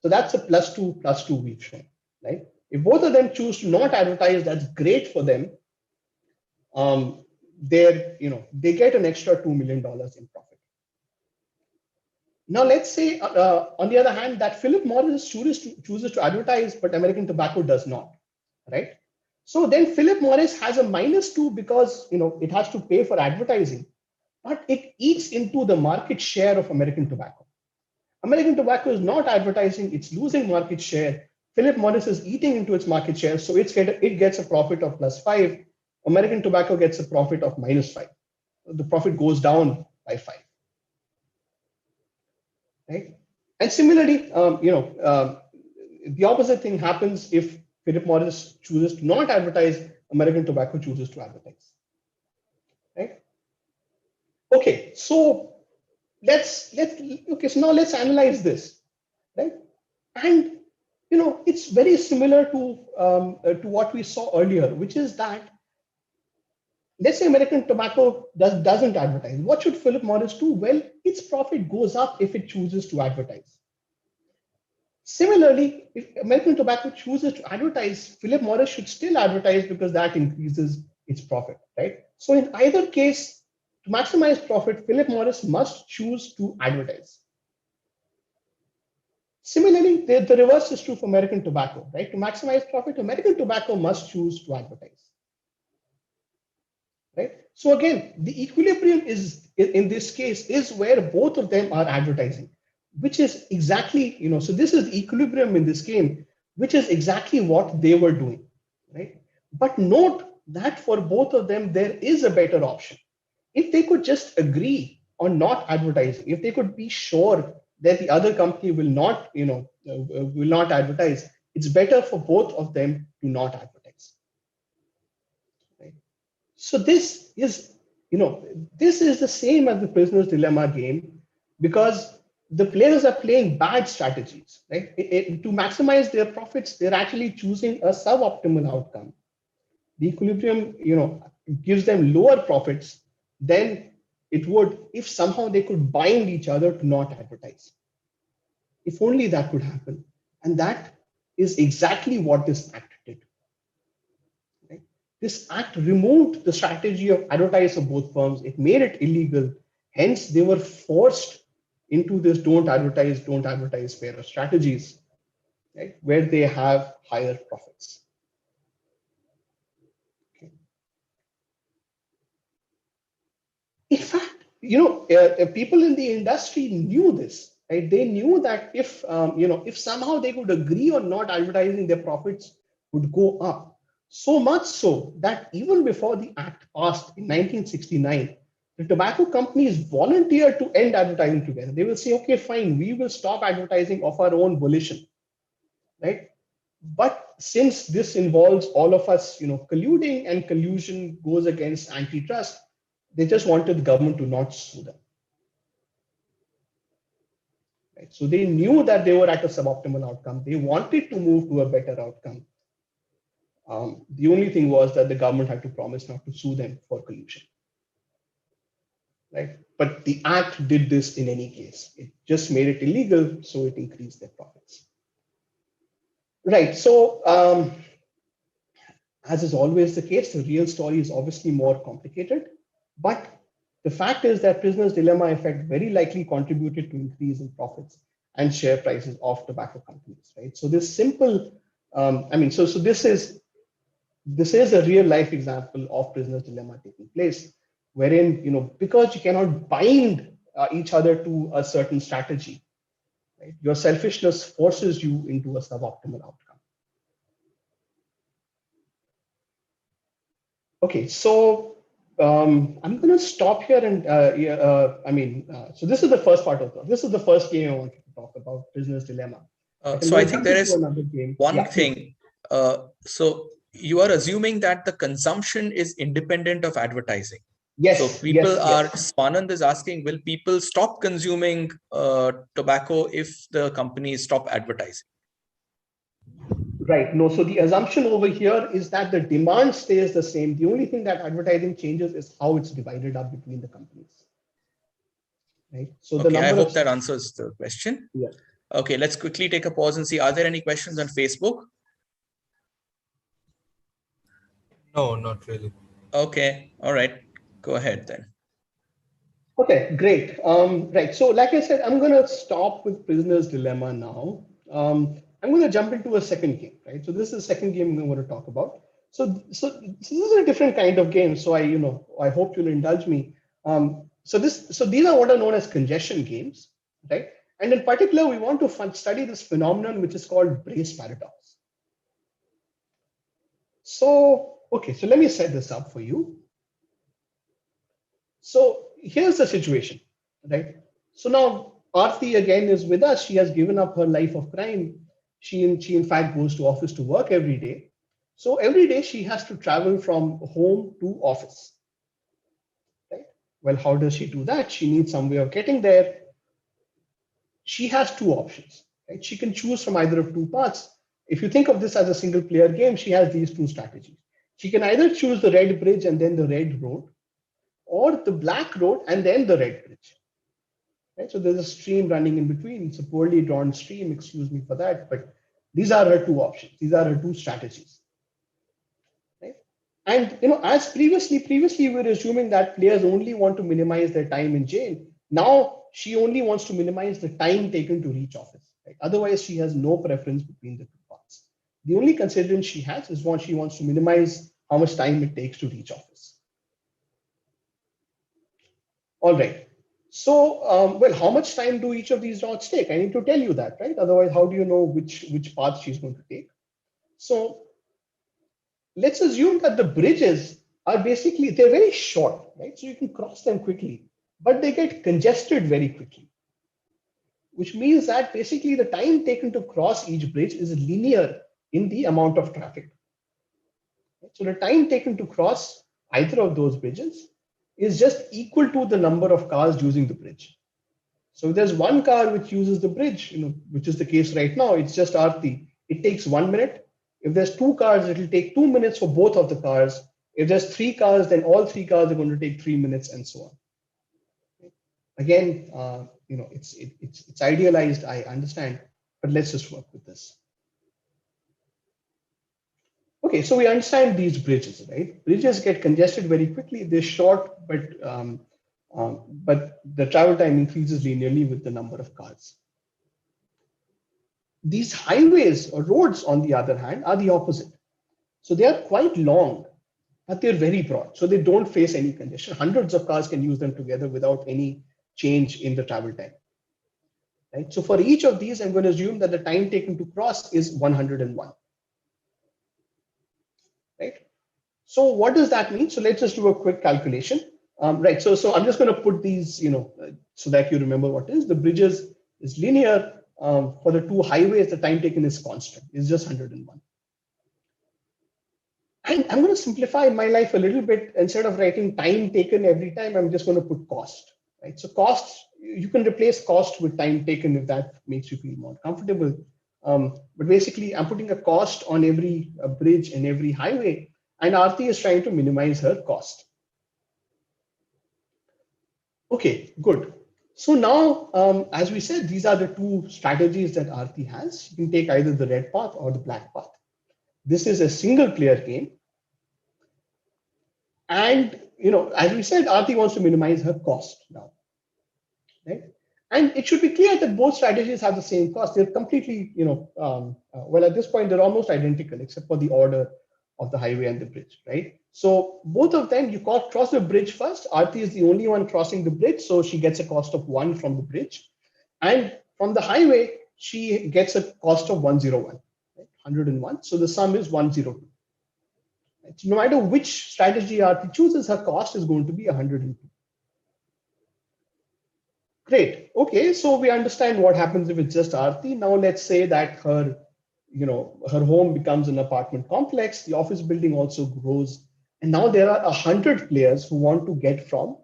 So that's a plus two we've shown, right? If both of them choose to not advertise, that's great for them. They get an extra $2 million in profit. Now, let's say, on the other hand, that Philip Morris chooses to advertise, but American Tobacco does not, right? So then Philip Morris has a -2 because it has to pay for advertising, but it eats into the market share of American Tobacco. American Tobacco is not advertising; it's losing market share. Philip Morris is eating into its market share, so it gets a profit of +5. American Tobacco gets a profit of -5. The profit goes down by 5. Right? And similarly, the opposite thing happens if Philip Morris chooses to not advertise, American Tobacco chooses to advertise. Right? Okay, so so now let's analyze this, right? And it's very similar to what we saw earlier, which is that let's say American Tobacco doesn't advertise. What should Philip Morris do? Well, its profit goes up if it chooses to advertise. Similarly, if American Tobacco chooses to advertise, Philip Morris should still advertise because that increases its profit, right? So in either case, to maximize profit, Philip Morris must choose to advertise. Similarly, the reverse is true for American Tobacco, right? To maximize profit, American Tobacco must choose to advertise. Right? So again, the equilibrium is in this case is where both of them are advertising, which is exactly, so this is the equilibrium in this game, which is exactly what they were doing, right? But note that for both of them, there is a better option. If they could just agree on not advertising, if they could be sure that the other company will not advertise, it's better for both of them to not advertise. So this is the same as the prisoner's dilemma game, because the players are playing bad strategies, right? To maximize their profits, they're actually choosing a suboptimal outcome. The equilibrium, gives them lower profits than it would if somehow they could bind each other to not advertise. If only that could happen. And that is exactly what this act did. This act removed the strategy of advertise for both firms. It made it illegal. Hence, they were forced into this don't advertise pair of strategies, right, where they have higher profits. Okay. In fact, people in the industry knew this. Right? They knew that if somehow they could agree on not advertising, their profits would go up. So much so that even before the act passed in 1969, the tobacco companies volunteered to end advertising together. They will say, okay, fine, we will stop advertising of our own volition, right? But since this involves all of us, colluding, and collusion goes against antitrust, they just wanted the government to not sue them. right? So they knew that they were at a suboptimal outcome. They wanted to move to a better outcome. The only thing was that the government had to promise not to sue them for collusion, right? But the act did this in any case. It just made it illegal, so it increased their profits. Right. So as is always the case, the real story is obviously more complicated, but the fact is that prisoner's dilemma effect very likely contributed to increase in profits and share prices of tobacco companies, right? So this simple, so this is a real life example of prisoner's dilemma taking place, wherein, because you cannot bind each other to a certain strategy, right? Your selfishness forces you into a suboptimal outcome. Okay, so I'm going to stop here, and so this is the first part of this is the first game I wanted to talk about, prisoner's dilemma. So I think there is one Yeah, thing. So you are assuming that the consumption is independent of advertising. Yes. So people are, Yes. Spanand is asking, will people stop consuming tobacco if the companies stop advertising? Right. No, so the assumption over here is that the demand stays the same. The only thing that advertising changes is how it's divided up between the companies. Right. So okay, I hope that answers the question. Yeah. Okay, let's quickly take a pause and see, are there any questions on Facebook? No, not really. Okay, all right, go ahead then. Okay, great. Right. So like I said, I'm going to stop with prisoner's dilemma now. I'm going to jump into a second game, right? So this is the second game I'm going to talk about. So this is a different kind of game. So I hope you'll indulge me. So these are what are known as congestion games, right? And in particular, we want to study this phenomenon, which is called Braess paradox. So, okay, so let me set this up for you. So here's the situation, right? So now Aarti again is with us. She has given up her life of crime. She in fact goes to office to work every day. So every day she has to travel from home to office, right? Well, how does she do that? She needs some way of getting there. She has two options, right? She can choose from either of two paths. If you think of this as a single player game, she has these two strategies. She can either choose the red bridge and then the red road, or the black road and then the red bridge. Right? So there's a stream running in between. It's a poorly drawn stream, excuse me for that, but these are her two options. These are her two strategies. Right? And as previously we were assuming that players only want to minimize their time in jail. Now she only wants to minimize the time taken to reach office. Right? Otherwise, she has no preference between the two paths. The only consideration she has is what she wants to minimize how much time it takes to reach office. All right. So, well, how much time do each of these routes take? I need to tell you that, right? Otherwise, how do you know which path she's going to take? So let's assume that the bridges are basically, they're very short, right? So you can cross them quickly, but they get congested very quickly, which means that basically the time taken to cross each bridge is linear in the amount of traffic. So the time taken to cross either of those bridges is just equal to the number of cars using the bridge. So if there's one car which uses the bridge, which is the case right now, it's just Aarti. It takes 1 minute. If there's two cars, it'll take 2 minutes for both of the cars. If there's three cars, then all three cars are going to take 3 minutes, and so on. Again, it's idealized, I understand, but let's just work with this. Okay, so we understand these bridges, right? Bridges get congested very quickly. They're short, but the travel time increases linearly with the number of cars. These highways or roads, on the other hand, are the opposite. So they are quite long, but they're very broad. So they don't face any congestion. Hundreds of cars can use them together without any change in the travel time. Right? So for each of these, I'm going to assume that the time taken to cross is 101. Right? So what does that mean? So let's just do a quick calculation. Right. So I'm just going to put these, so that you remember what is. The bridges is linear. For the two highways, the time taken is constant. It's just 101. And I'm going to simplify my life a little bit. Instead of writing time taken every time, I'm just going to put cost. right? So cost, you can replace cost with time taken if that makes you feel more comfortable. But basically, I'm putting a cost on every bridge and every highway, and Aarti is trying to minimize her cost. Okay, good. So now, as we said, these are the two strategies that Aarti has. You can take either the red path or the black path. This is a single player game. And, as we said, Aarti wants to minimize her cost now, right? And it should be clear that both strategies have the same cost. They're completely, well, at this point, they're almost identical, except for the order of the highway and the bridge, right? So both of them, you cross the bridge first. Aarti is the only one crossing the bridge, so she gets a cost of 1 from the bridge. And from the highway, she gets a cost of 101, right? 101. So the sum is 102. Right? So no matter which strategy Aarti chooses, her cost is going to be 102. Great. Okay, so we understand what happens if it's just Aarti. Now let's say that her home becomes an apartment complex. The office building also grows, and now there are 100 players who want to get from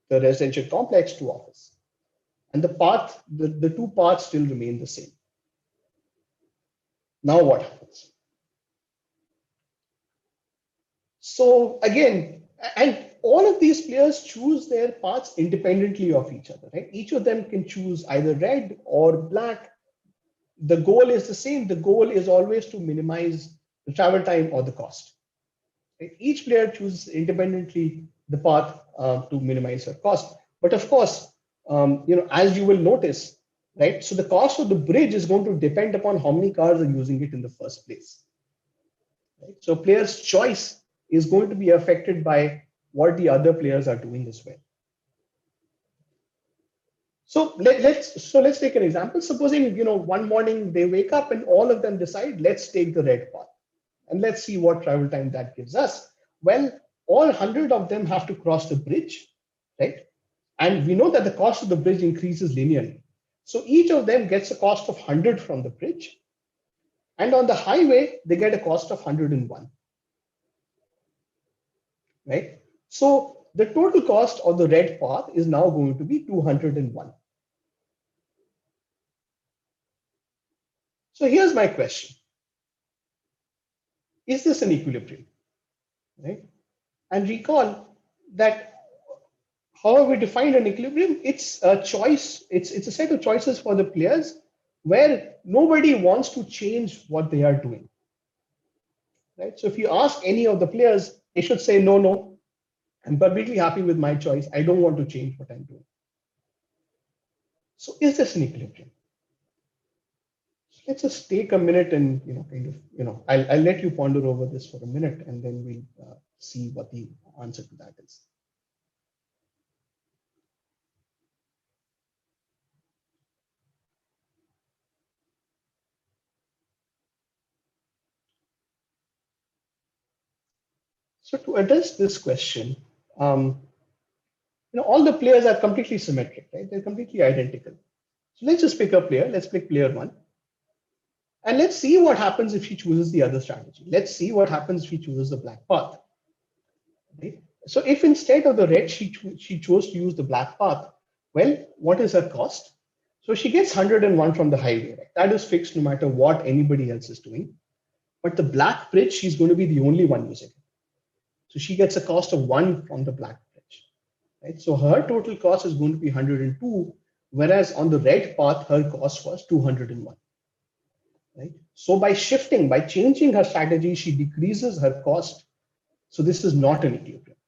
the residential complex to office, and the path, the two paths still remain the same. Now what happens? So again, and all of these players choose their paths independently of each other, right? Each of them can choose either red or black. The goal is the same. The goal is always to minimize the travel time or the cost. Right? Each player chooses independently the path to minimize her cost. But of course, as you will notice, right? So the cost of the bridge is going to depend upon how many cars are using it in the first place. Right? So player's choice is going to be affected by what the other players are doing as well. So let's take an example. Supposing one morning they wake up and all of them decide, let's take the red path, and let's see what travel time that gives us. Well, all 100 of them have to cross the bridge, right? And we know that the cost of the bridge increases linearly. So each of them gets a cost of 100 from the bridge, and on the highway they get a cost of 101. Right? So the total cost of the red path is now going to be 201. So here's my question. Is this an equilibrium? Right? And recall that however we defined an equilibrium, it's a choice, it's a set of choices for the players where nobody wants to change what they are doing. Right? So if you ask any of the players, they should say, no, I'm perfectly happy with my choice. I don't want to change what I'm doing. So is this an equilibrium? So let's just take a minute and I'll let you ponder over this for a minute, and then we'll see what the answer to that is. So to address this question, all the players are completely symmetric, right? They're completely identical. So let's just pick a player. Let's pick player 1. And let's see what happens if she chooses the other strategy. Let's see what happens if she chooses the black path. Right? So if instead of the red, she chose to use the black path, well, what is her cost? So she gets 101 from the highway. Right? That is fixed no matter what anybody else is doing. But the black bridge, she's going to be the only one using it. So she gets a cost of 1 from the black bridge. Right? So her total cost is going to be 102, whereas on the red path, her cost was 201. Right? So by changing her strategy, she decreases her cost. So this is not an equilibrium.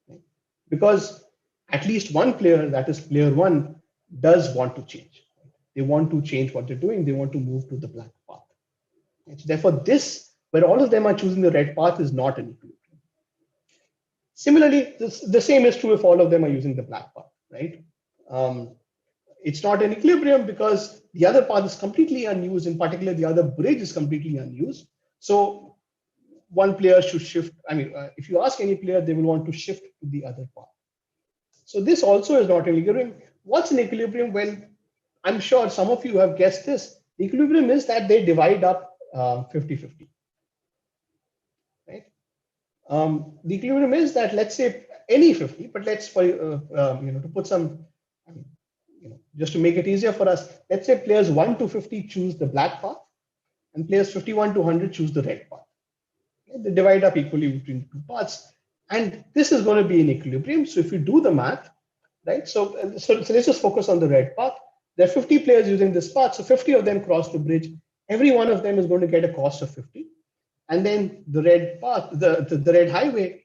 Right? Because at least one player, that is player 1, does want to change. They want to change what they're doing. They want to move to the black path. Right? So therefore, this, where all of them are choosing the red path, is not an equilibrium. Similarly, the same is true if all of them are using the black path, right? It's not an equilibrium because the other path is completely unused. In particular, the other bridge is completely unused. So one player should shift. I mean, if you ask any player, they will want to shift to the other path. So this also is not an equilibrium. What's an equilibrium? Well, I'm sure some of you have guessed this. The equilibrium is that they divide up 50-50. Right? The equilibrium is that, let's say, any 50, but let's to put some, just to make it easier for us, let's say players 1 to 50 choose the black path and players 51 to 100 choose the red path. Okay? They divide up equally between the two paths, and this is going to be in equilibrium. So if you do the math, right? So let's just focus on the red path. There are 50 players using this path, so 50 of them cross the bridge. Every one of them is going to get a cost of 50, and then the red path, the red highway,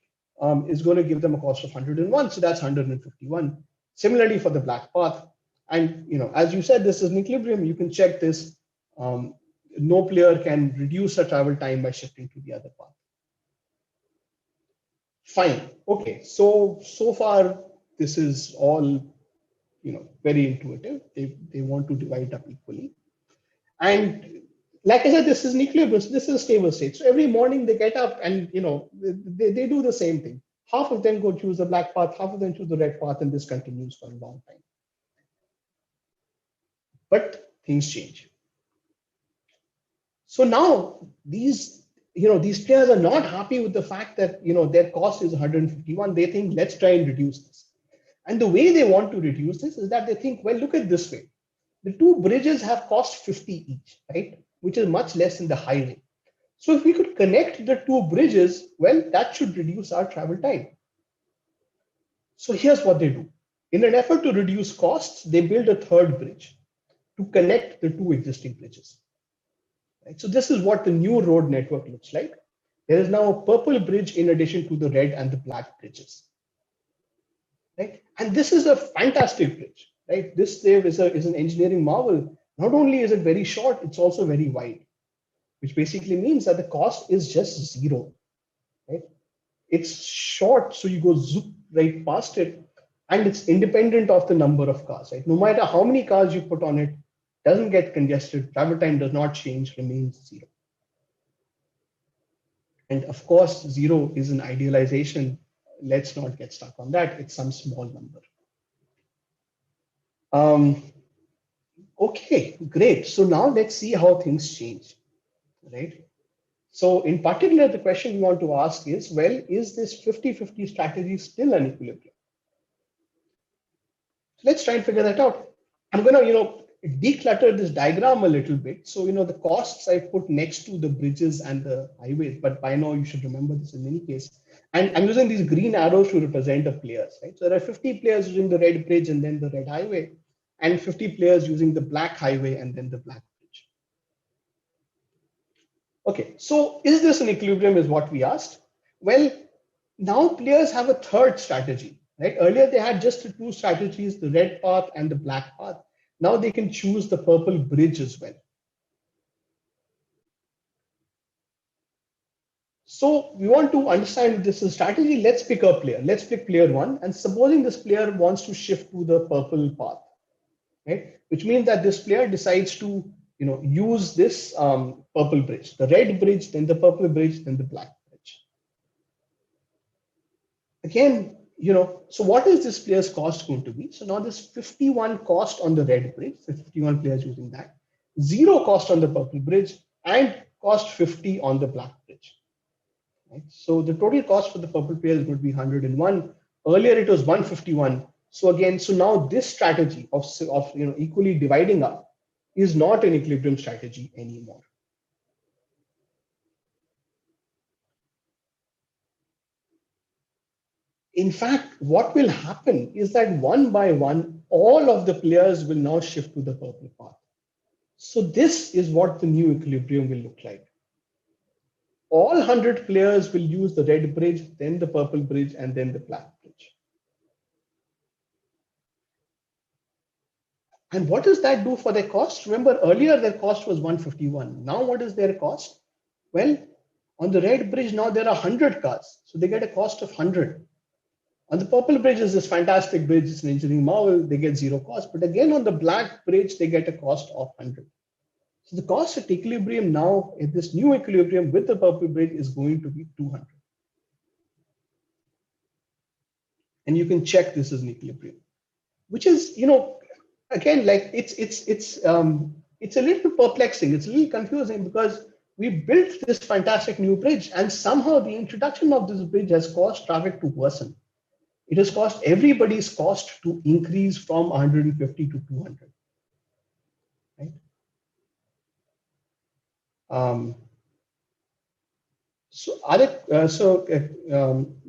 is going to give them a cost of 101, so that's 151. Similarly for the black path, and as you said, this is an equilibrium. You can check this. No player can reduce a travel time by shifting to the other path. Fine. Okay. So far this is all very intuitive. They want to divide up equally, and like I said, this is an equilibrium. This is a stable state. So every morning they get up and they do the same thing. Half of them go choose the black path, half of them choose the red path, and this continues for a long time. But things change. So now these players are not happy with the fact that their cost is 151. They think, let's try and reduce this. And the way they want to reduce this is that they think, well, look at this way. The two bridges have cost 50 each, right? Which is much less than the highway. So if we could connect the two bridges, well, that should reduce our travel time. So here's what they do. In an effort to reduce costs, they build a third bridge to connect the two existing bridges. Right? So this is what the new road network looks like. There is now a purple bridge in addition to the red and the black bridges. Right? And this is a fantastic bridge. Right? This is an engineering marvel. Not only is it very short, it's also very wide, which basically means that the cost is just zero. Right? It's short, so you go zoop right past it, and it's independent of the number of cars. Right? No matter how many cars you put on it, doesn't get congested, travel time does not change, remains zero. And of course, zero is an idealization. Let's not get stuck on that. It's some small number. Okay, great. So now let's see how things change, right? So in particular, the question we want to ask is, well, is this 50-50 strategy still an equilibrium? So let's try and figure that out. I'm going to, declutter this diagram a little bit. So, the costs I put next to the bridges and the highways, but by now you should remember this in any case. And I'm using these green arrows to represent the players, right? So there are 50 players using the red bridge and then the red highway, and 50 players using the black highway and then the black bridge. Okay, so is this an equilibrium is what we asked. Well, now players have a third strategy, right? Earlier they had just the two strategies, the red path and the black path. Now they can choose the purple bridge as well. So we want to understand this is strategy. Let's pick a player. Let's pick player 1. And supposing this player wants to shift to the purple path, right? Which means that this player decides to use this purple bridge, the red bridge, then the purple bridge, then the black bridge. Again, so what is this player's cost going to be? So now this 51 cost on the red bridge, so 51 players using that, 0 cost on the purple bridge, and cost 50 on the black bridge. Right? So the total cost for the purple player is going to be 101. Earlier it was 151. So again, so now this strategy of equally dividing up is not an equilibrium strategy anymore. In fact, what will happen is that one by one, all of the players will now shift to the purple path. So this is what the new equilibrium will look like. All 100 players will use the red bridge, then the purple bridge, and then the black bridge. And what does that do for their cost? Remember, earlier their cost was 151. Now what is their cost? Well, on the red bridge, now there are 100 cars. So they get a cost of 100. On the purple bridge is this fantastic bridge, it's an engineering marvel, they get 0 cost. But again, on the black bridge, they get a cost of 100. So the cost at equilibrium now, in this new equilibrium with the purple bridge, is going to be 200. And you can check this as an equilibrium, which is, again, like it's a little perplexing. It's a little confusing because we built this fantastic new bridge, and somehow the introduction of this bridge has caused traffic to worsen. It has caused everybody's cost to increase from 150 to 200. Right?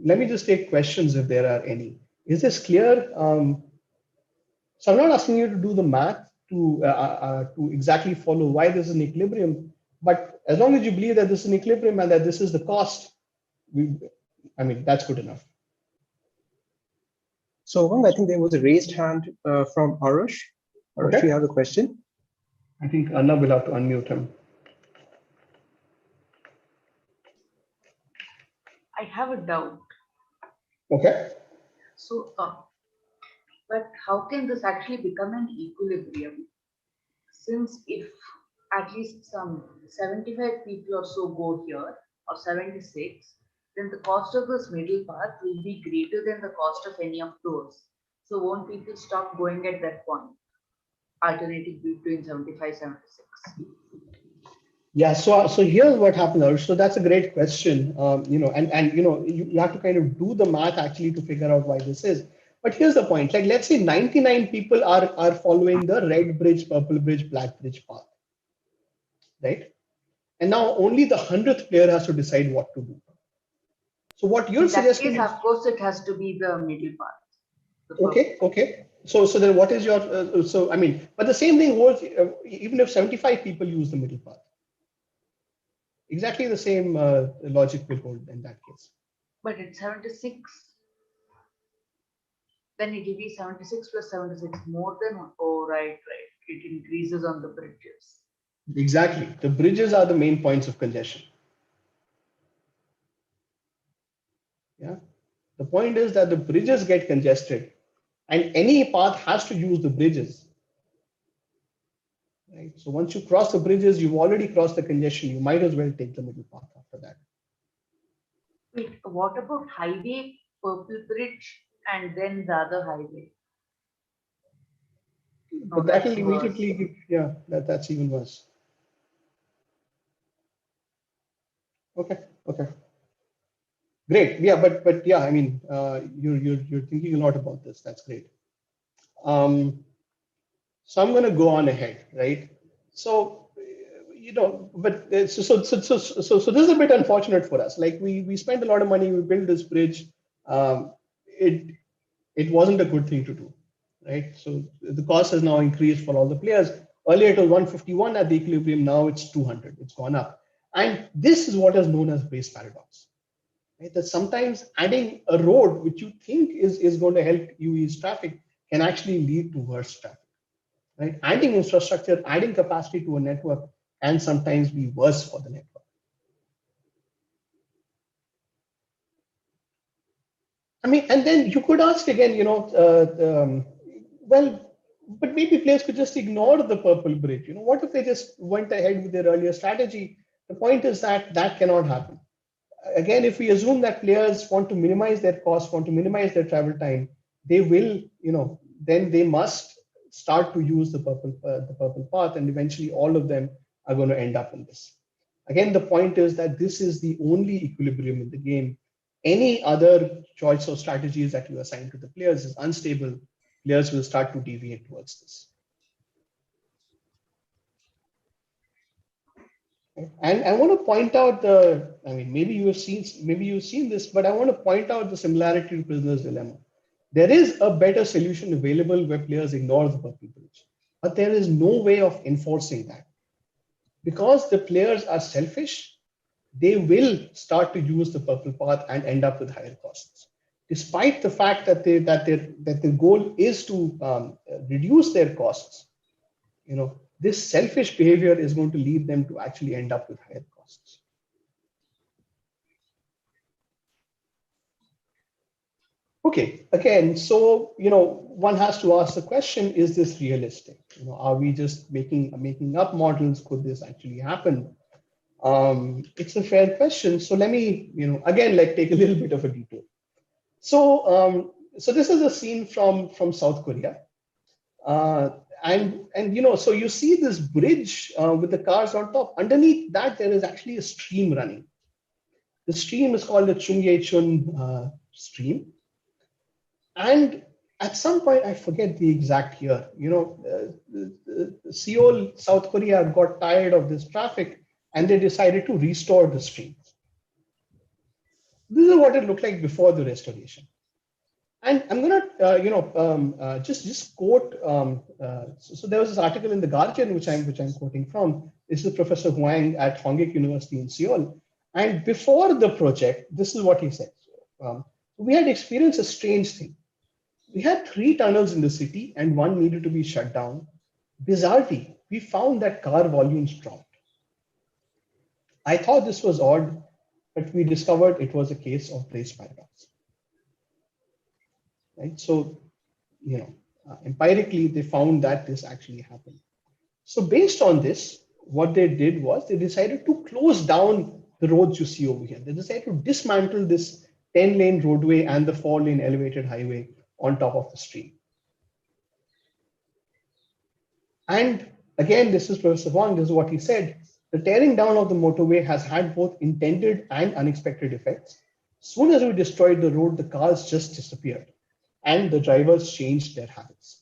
Let me just take questions if there are any. Is this clear? So I'm not asking you to do the math to exactly follow why this is an equilibrium, but as long as you believe that this is an equilibrium and that this is the cost, that's good enough. So Umang, I think there was a raised hand from Arush. Arush, Okay. you have a question? I think Anna will have to unmute him. I have a doubt. Okay. So, but how can this actually become an equilibrium? Since if at least some 75 people or so go here, or 76, then the cost of this middle path will be greater than the cost of any of those. So won't people stop going at that point? Alternating between 75, 76. Yeah, so here's what happened, Arush. So that's a great question. You have to kind of do the math actually to figure out why this is. But here's the point. Like, let's say 99 people are following the red bridge, purple bridge, black bridge path, right? And now only the 100th player has to decide what to do. So what you're In that suggesting case, is, of course, it has to be the middle path. okay. So then what is your, but the same thing holds even if 75 people use the middle path. Exactly the same logic will hold in that case. But it's 76. Then it will be 76 plus 76 more than, oh, right. It increases on the bridges. Exactly. The bridges are the main points of congestion. Yeah. The point is that the bridges get congested and any path has to use the bridges. Right. So once you cross the bridges, you've already crossed the congestion. You might as well take the middle path after that. Wait, what about highway, purple bridge, and then the other highway? But that will immediately give, yeah, that's even worse. Okay. Great. Yeah, but yeah, you're thinking a lot about this. That's great. So I'm going to go on ahead, right? So, but so this is a bit unfortunate for us. Like we spent a lot of money, we built this bridge. It wasn't a good thing to do, right? So the cost has now increased for all the players. Earlier it was 151 at the equilibrium. Now it's 200. It's gone up, and this is what is known as Braess paradox. Right? That sometimes adding a road, which you think is going to help you ease traffic, can actually lead to worse traffic. Right? Adding infrastructure, adding capacity to a network can sometimes be worse for the network. And then you could ask again, well, but maybe players could just ignore the purple bridge. What if they just went ahead with their earlier strategy? The point is that cannot happen. Again, if we assume that players want to minimize their costs, want to minimize their travel time, they will, then they must start to use the purple path, and eventually all of them are going to end up in this. Again, the point is that this is the only equilibrium in the game. Any other choice or strategies that you assign to the players is unstable. Players will start to deviate towards this. And I want to point out maybe you've seen this, but I want to point out the similarity to prisoner's dilemma. There is a better solution available where players ignore the purple bridge, but there is no way of enforcing that. Because the players are selfish, they will start to use the purple path and end up with higher costs. Despite the fact that their goal is to reduce their costs, this selfish behavior is going to lead them to actually end up with higher costs. Okay, again, so one has to ask the question: is this realistic? Are we just making up models? Could this actually happen? It's a fair question. So let me, again, take a little bit of a detour. So, so this is a scene from South Korea, so you see this bridge with the cars on top. Underneath that, there is actually a stream running. The stream is called the Chungye-chun stream. And at some point, I forget the exact year, Seoul, South Korea got tired of this traffic and they decided to restore the stream. This is what it looked like before the restoration. And I'm going to, just quote. So there was this article in the Guardian, which I'm quoting from. This is Professor Huang at Hongik University in Seoul. And before the project, this is what he said. We had experienced a strange thing. We had 3 tunnels in the city, and one needed to be shut down. Bizarrely, we found that car volumes dropped. I thought this was odd, but we discovered it was a case of Braess paradox. Right? So, empirically, they found that this actually happened. So based on this, what they did was they decided to close down the roads you see over here. They decided to dismantle this 10-lane roadway and the 4-lane elevated highway on top of the stream. And again, this is Professor Wang, this is what he said. The tearing down of the motorway has had both intended and unexpected effects. Soon as we destroyed the road, the cars just disappeared and the drivers changed their habits.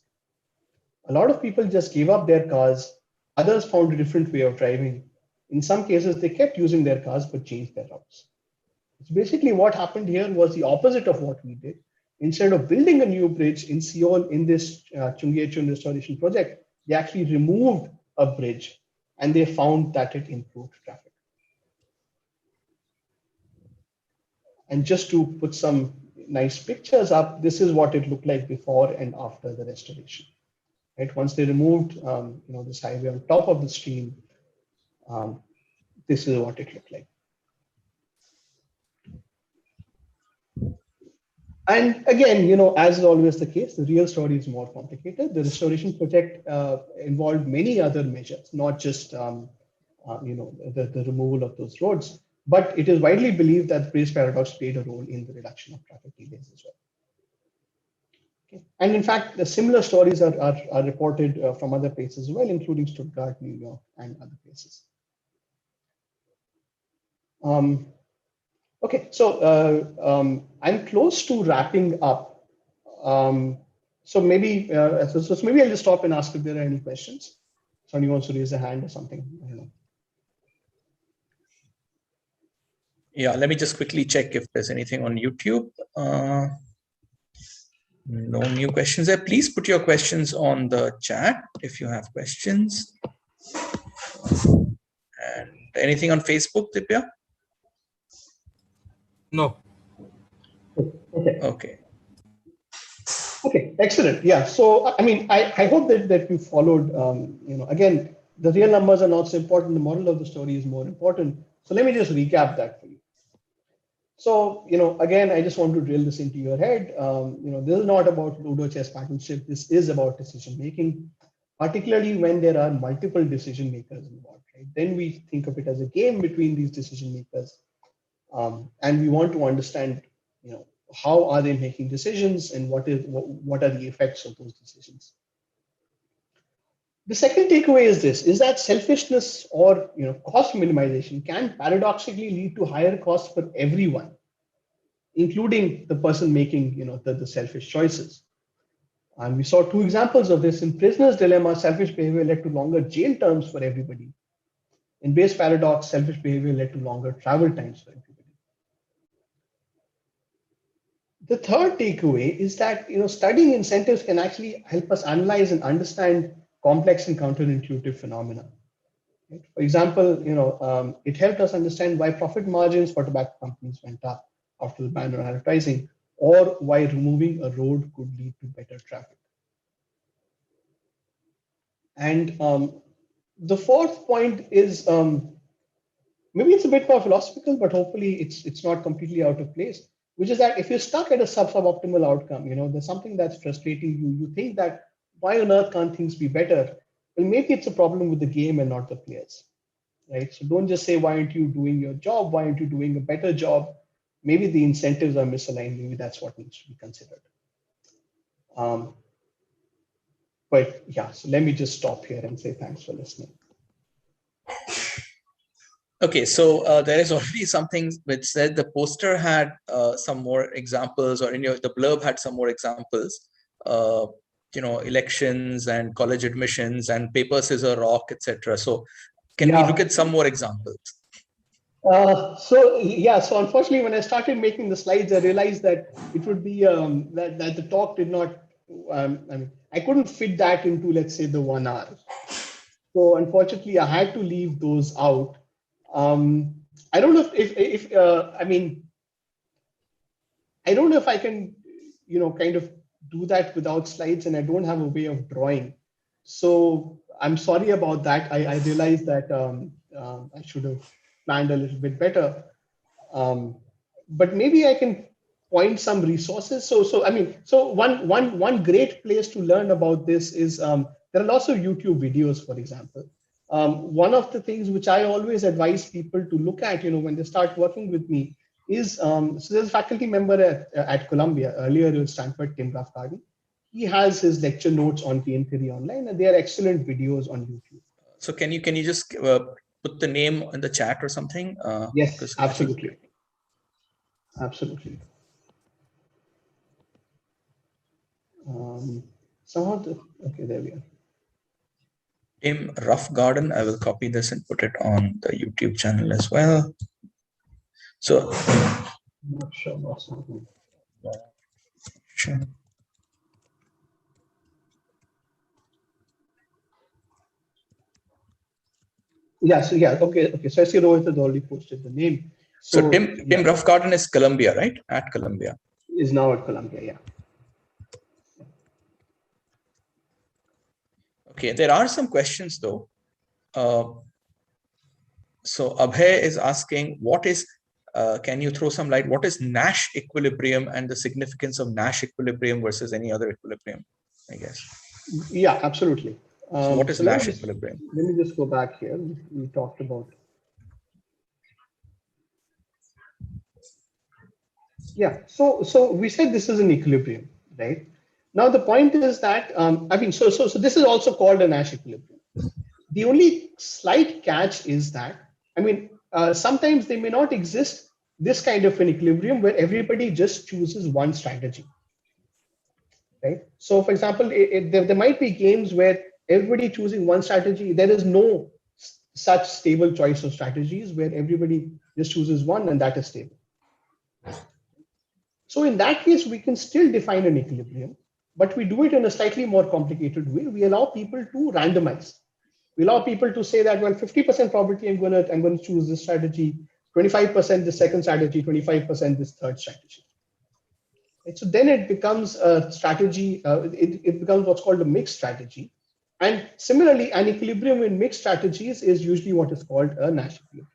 A lot of people just gave up their cars. Others found a different way of driving. In some cases, they kept using their cars but changed their routes. So basically what happened here was the opposite of what we did. Instead of building a new bridge in Seoul in this Chungyecheon restoration project, they actually removed a bridge and they found that it improved traffic. And just to put some nice pictures up, this is what it looked like before and after the restoration. Right? Once they removed this highway on top of the stream, this is what it looked like. And again, as is always the case, the real story is more complicated. The restoration project involved many other measures, not just the removal of those roads, but it is widely believed that the Braess paradox played a role in the reduction of traffic delays as well. Okay. And in fact, the similar stories are reported from other places as well, including Stuttgart, New York, and other places. Okay, so I'm close to wrapping up. So maybe I'll just stop and ask if there are any questions. Somebody wants to raise a hand or something. I don't know. Yeah, let me just quickly check if there's anything on YouTube. No new questions there. Please put your questions on the chat if you have questions. And anything on Facebook, Divya? No. Okay. Okay. Okay, excellent. Yeah. So, I mean, I hope that you followed, again, the real numbers are not so important. The model of the story is more important. So let me just recap that for you. So, again, I just want to drill this into your head. This is not about Ludo chess partnership. This is about decision making, particularly when there are multiple decision makers involved. Right? Then we think of it as a game between these decision makers, and we want to understand, how are they making decisions and what are the effects of those decisions. The second takeaway is this: is that selfishness or cost minimization can paradoxically lead to higher costs for everyone, including the person making the selfish choices. And we saw 2 examples of this in Prisoner's Dilemma. Selfish behavior led to longer jail terms for everybody. In Braess paradox, selfish behavior led to longer travel times for everybody. The third takeaway is that studying incentives can actually help us analyze and understand complex and counterintuitive phenomena. Right? For example, it helped us understand why profit margins for tobacco companies went up after the ban on advertising, or why removing a road could lead to better traffic. And the fourth point is maybe it's a bit more philosophical, but hopefully it's not completely out of place, which is that if you're stuck at a suboptimal outcome, there's something that's frustrating you. You think that why on earth can't things be better? Well, maybe it's a problem with the game and not the players, right? So don't just say, why aren't you doing your job? Why aren't you doing a better job? Maybe the incentives are misaligned. Maybe that's what needs to be considered. But yeah, so let me just stop here and say thanks for listening. Okay, so there is already something which said the poster had some more examples, or the blurb had some more examples. Elections and college admissions and paper, scissors, rock, etc. So can we look at some more examples? So unfortunately, when I started making the slides, I realized that it would be that the talk did not. I couldn't fit that into, let's say, the 1 hour. So unfortunately, I had to leave those out. I don't know if I don't know if I can, kind of do that without slides, and I don't have a way of drawing. So I'm sorry about that. I realized that I should have planned a little bit better. But maybe I can point some resources. So one great place to learn about this is there are lots of YouTube videos, for example. One of the things which I always advise people to look at, when they start working with me, is so there's a faculty member at Columbia, earlier it was Stanford, Tim Ruff-Garden. He has his lecture notes on game theory online, and they are excellent videos on YouTube. So can you just put the name in the chat or something? Yes, absolutely. Absolutely. Okay, there we are. Tim Ruff-Garden. I will copy this and put it on the YouTube channel as well. So I'm not sure what's happening. Sure. Okay. So I see Rohit has already posted the name. So Tim Ruff-Garden is Columbia, right? At Columbia. Is now at Columbia, yeah. Okay, there are some questions though. So Abhay is asking, what is, can you throw some light, what is Nash equilibrium and the significance of Nash equilibrium versus any other equilibrium, I guess? Yeah, absolutely. So what is Nash equilibrium? Let me just go back here. We talked about. Yeah, so we said this is an equilibrium, right? Now the point is that so this is also called a Nash equilibrium. The only slight catch is that sometimes they may not exist this kind of an equilibrium where everybody just chooses one strategy, right? So for example, there might be games where everybody choosing one strategy. There is no such stable choice of strategies where everybody just chooses one and that is stable. So in that case, we can still define an equilibrium, but we do it in a slightly more complicated way. We allow people to randomize. We allow people to say that, well, 50% probability I'm going to choose this strategy, 25% the second strategy, 25% this third strategy. And so then it becomes a strategy. It becomes what's called a mixed strategy. And similarly, an equilibrium in mixed strategies is usually what is called a Nash equilibrium.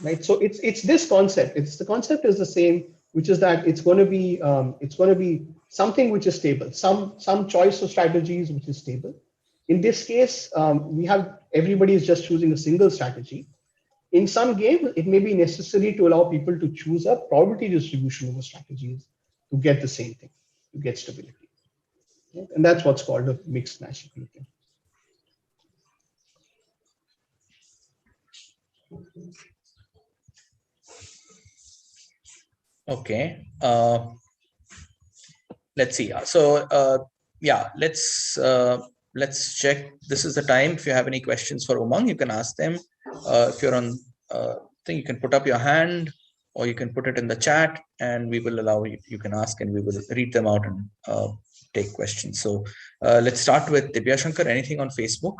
Right. So it's this concept. The concept is the same, which is that it's going to be something which is stable, some choice of strategies which is stable. In this case, we have everybody is just choosing a single strategy. In some games, it may be necessary to allow people to choose a probability distribution over strategies to get the same thing, to get stability. Okay? And that's what's called a mixed Nash equilibrium. Okay. Let's see. So yeah, let's check. This is the time. If you have any questions for Umang, you can ask them. If you're on thing, you can put up your hand or you can put it in the chat and we will allow you, you can ask and we will read them out and take questions. So let's start with Divya Shankar. Anything on Facebook?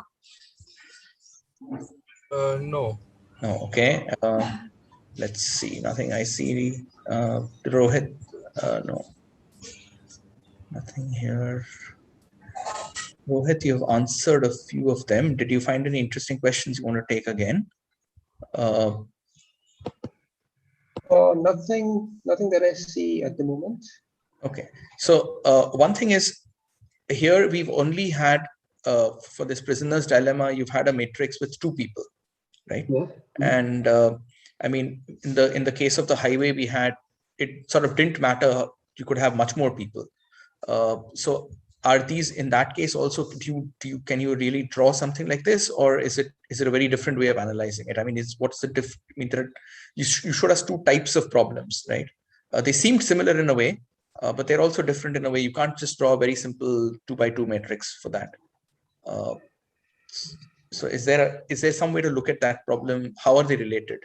No. No. Okay. Let's see. Nothing I see. Rohit, no. Nothing here. Rohit, you've answered a few of them. Did you find any interesting questions you want to take again? Nothing that I see at the moment. Okay. So one thing is, here we've only had, for this prisoner's dilemma, you've had a matrix with 2 people, right? Yeah. And I mean, in the case of the highway, we had, it sort of didn't matter. You could have much more people. So are these in that case also, can you really draw something like this, or is it a very different way of analyzing it? I mean, what's the I mean, you showed us two types of problems, right? They seemed similar in a way, but they're also different in a way. You can't just draw a very simple 2x2 matrix for that. So is there some way to look at that problem? How are they related?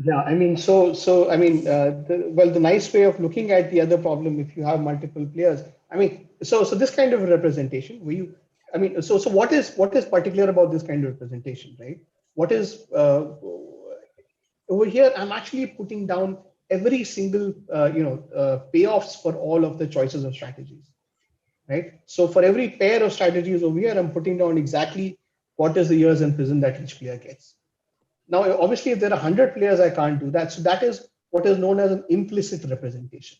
Yeah, I mean, the nice way of looking at the other problem, if you have multiple players, I mean, so this kind of representation, so what is particular about this kind of representation, right? What is over here? I'm actually putting down every single payoffs for all of the choices of strategies, right? So for every pair of strategies over here, I'm putting down exactly what is the years in prison that each player gets. Now, obviously, if there are 100 players, I can't do that. So that is what is known as an implicit representation.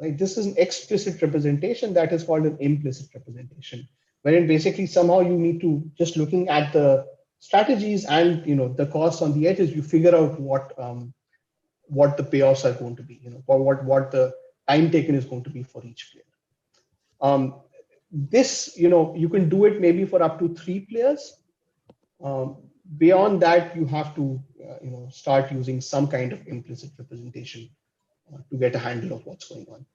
Right? This is an explicit representation that is called an implicit representation, wherein basically somehow you need to, just looking at the strategies and the costs on the edges, you figure out what the payoffs are going to be, or what the time taken is going to be for each player. This, you can do it maybe for up to 3 players. Beyond that, you have to start using some kind of implicit representation to get a handle of what's going on.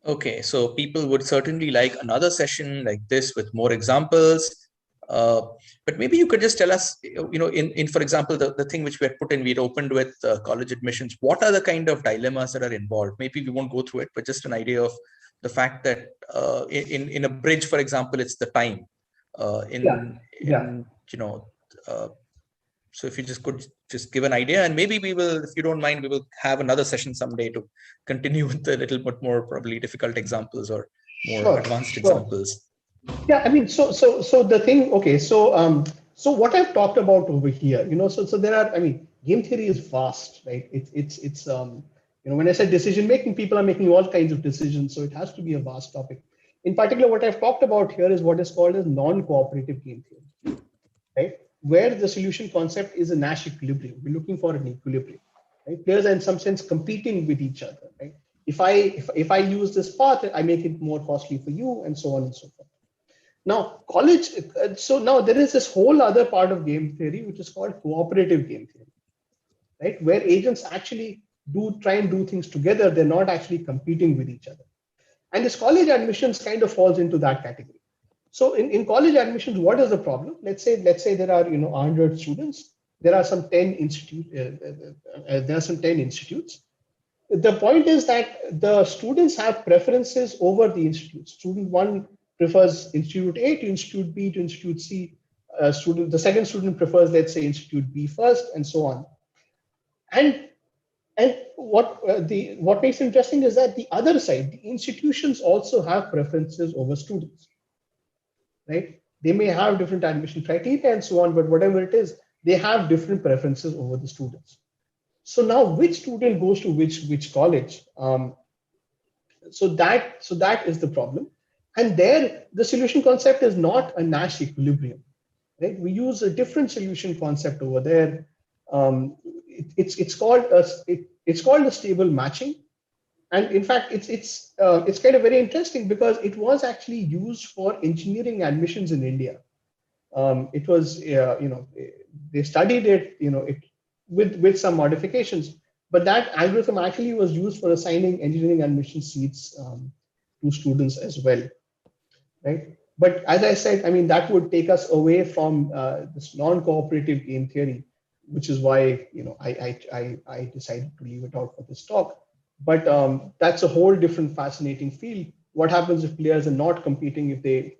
Okay, so people would certainly like another session like this with more examples. But maybe you could just tell us, in for example, the thing which we had put in, we'd opened with college admissions. What are the kind of dilemmas that are involved? Maybe we won't go through it, but just an idea of the fact that in a bridge, for example, it's the time. So if you could give an idea, and maybe we will, if you don't mind, we will have another session someday to continue with a little bit more probably difficult examples or more advanced examples. Yeah, I mean, so the thing, okay, so what I've talked about over here, so there are, I mean, game theory is vast, right? It's when I said decision making, people are making all kinds of decisions, so it has to be a vast topic. In particular, what I've talked about here is what is called as non-cooperative game theory, right? Where the solution concept is a Nash equilibrium. We're looking for an equilibrium, right? Players are in some sense competing with each other, right? If I use this path, I make it more costly for you, and so on and so forth. Now, so now there is this whole other part of game theory, which is called cooperative game theory, right? Where agents actually try and do things together. They're not actually competing with each other. And this college admissions kind of falls into that category. So in college admissions, what is the problem? Let's say there are 100 students. There are some 10 institutes. The point is that the students have preferences over the institutes. Student 1 prefers Institute A to Institute B to Institute C. The second student prefers, let's say, Institute B first, and so on. And what makes it interesting is that the other side, the institutions also have preferences over students, right? They may have different admission criteria and so on, but whatever it is, they have different preferences over the students. So now, which student goes to which college? So that is the problem. And there, the solution concept is not a Nash equilibrium, right? We use a different solution concept over there. It's called a stable matching, and in fact, it's kind of very interesting because it was actually used for engineering admissions in India. It was they studied it, with some modifications, but that algorithm actually was used for assigning engineering admission seats to students as well, right? But as I said, I mean, that would take us away from this non-cooperative game theory, which is why I decided to leave it out for this talk. But that's a whole different fascinating field. What happens if players are not competing, if they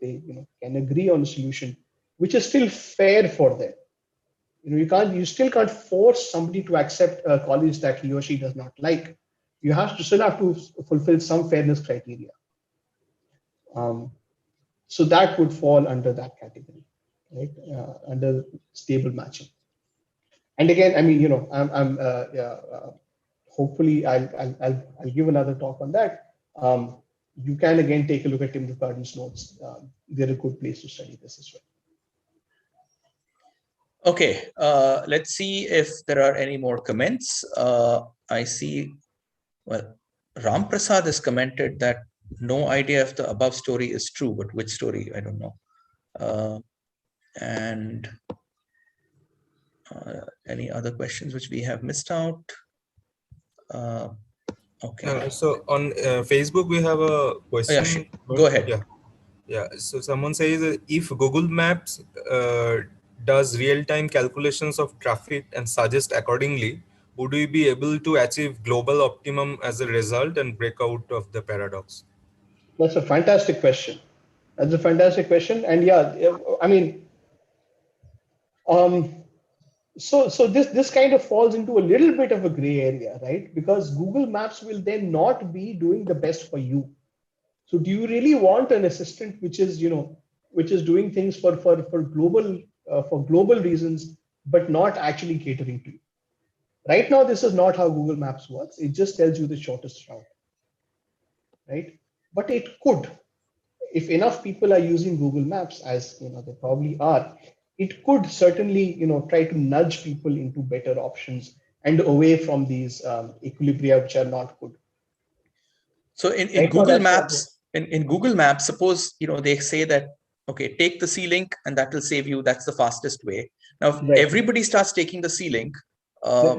can agree on a solution which is still fair for them? You still can't force somebody to accept a college that he or she does not like. You still have to fulfill some fairness criteria. So that would fall under that category, right? Under stable matching. And again, I mean, hopefully I'll give another talk on that. You can again take a look at Tim Ricardo's notes. They're a good place to study this as well. Okay, let's see if there are any more comments. I see, well, Ram Prasad has commented that no idea if the above story is true, but which story, I don't know. And any other questions which we have missed out? Okay. So on Facebook, we have a question. Yeah, go ahead. Yeah. So someone says if Google Maps does real-time calculations of traffic and suggest accordingly, would we be able to achieve global optimum as a result and break out of the paradox? That's a fantastic question. That's a fantastic question. And yeah, I mean, so this kind of falls into a little bit of a gray area, right? Because Google Maps will then not be doing the best for you. So do you really want an assistant which is, which is doing things for global reasons, but not actually catering to you? Right now, this is not how Google Maps works. It just tells you the shortest route, right? But it could, if enough people are using Google Maps, as they probably are, it could certainly try to nudge people into better options and away from these equilibria which are not good. So in Right Google now, Maps, in Google Maps, suppose they say that, okay, take the C-Link and that will save you. That's the fastest way. Now, if right. everybody starts taking the C-Link,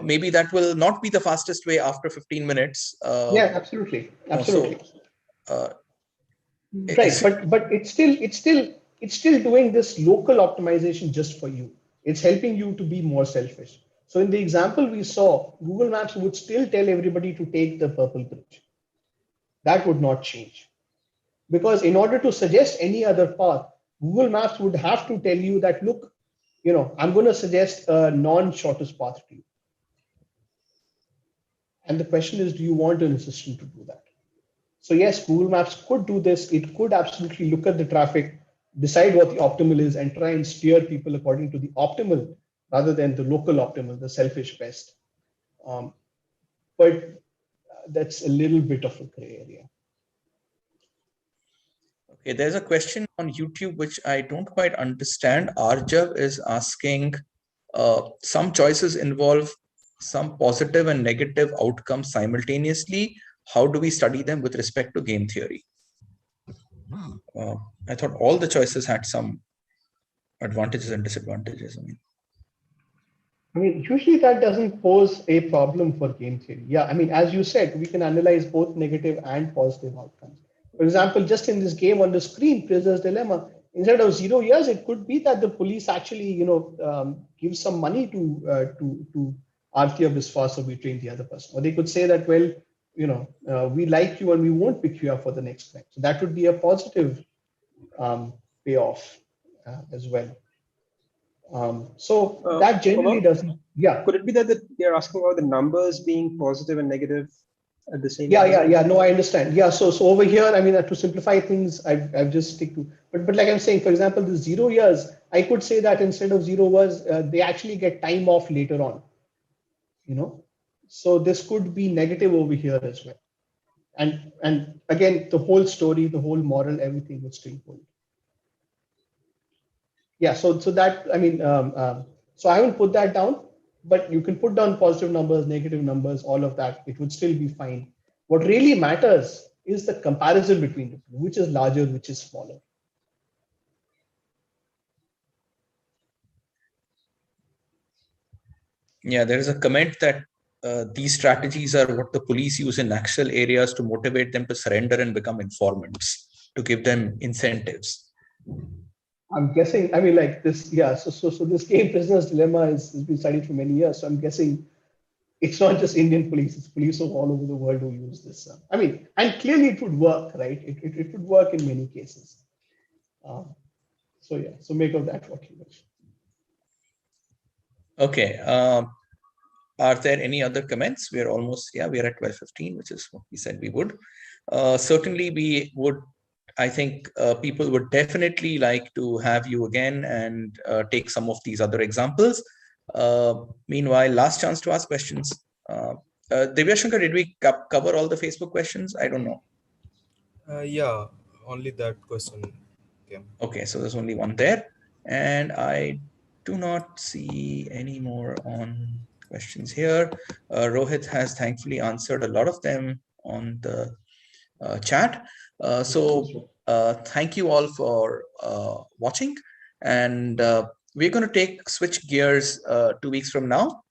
maybe that will not be the fastest way after 15 minutes. Yeah, absolutely. So, right, but it's still doing this local optimization just for you. It's helping you to be more selfish. So in the example we saw, Google Maps would still tell everybody to take the purple bridge. That would not change. Because in order to suggest any other path, Google Maps would have to tell you that, look, I'm going to suggest a non-shortest path to you. And the question is, do you want an assistant to do that? So yes, Google Maps could do this. It could absolutely look at the traffic, decide what the optimal is, and try and steer people according to the optimal rather than the local optimal, the selfish best. But that's a little bit of a gray area. Okay, there's a question on YouTube which I don't quite understand. Arjav is asking, some choices involve some positive and negative outcomes simultaneously. How do we study them with respect to game theory? I thought all the choices had some advantages and disadvantages. I mean, usually that doesn't pose a problem for game theory. Yeah, I mean, as you said, we can analyze both negative and positive outcomes. For example, just in this game on the screen, Prisoner's Dilemma, instead of 0 years, it could be that the police actually, give some money to Arthi or Biswas or between the other person. Or they could say that, well, we like you and we won't pick you up for the next crime. So that would be a positive payoff as well. So that generally doesn't. Yeah. Could it be that they're asking about the numbers being positive and negative at the same time? Yeah. No, I understand. Yeah. So over here, I mean, to simplify things, I've just stick to. But like I'm saying, for example, the 0 years, I could say that instead of 0 years, they actually get time off later on. So this could be negative over here as well. And again, the whole story, the whole moral, everything would still hold. Yeah, so that, I mean, so I haven't put that down, but you can put down positive numbers, negative numbers, all of that. It would still be fine. What really matters is the comparison between the two, which is larger, which is smaller. Yeah, there is a comment that these strategies are what the police use in actual areas to motivate them to surrender and become informants, to give them incentives. I'm guessing, I mean, like this, yeah. So this game, Prisoner's Dilemma, has been studied for many years. So I'm guessing it's not just Indian police; it's police of all over the world who use this. I mean, and clearly it would work, right? It would work in many cases. So yeah. So make of that what you wish. Okay. Are there any other comments? We are almost, we are at 12:15, which is what we said we would. Certainly, we would. I think people would definitely like to have you again and take some of these other examples. Meanwhile, last chance to ask questions. Divyashankar, did we cover all the Facebook questions? I don't know. Yeah, only that question. Okay, so there's only one there. And I do not see any more on questions here. Rohit has thankfully answered a lot of them on the chat. Thank you all for watching, and we're going to switch gears 2 weeks from now.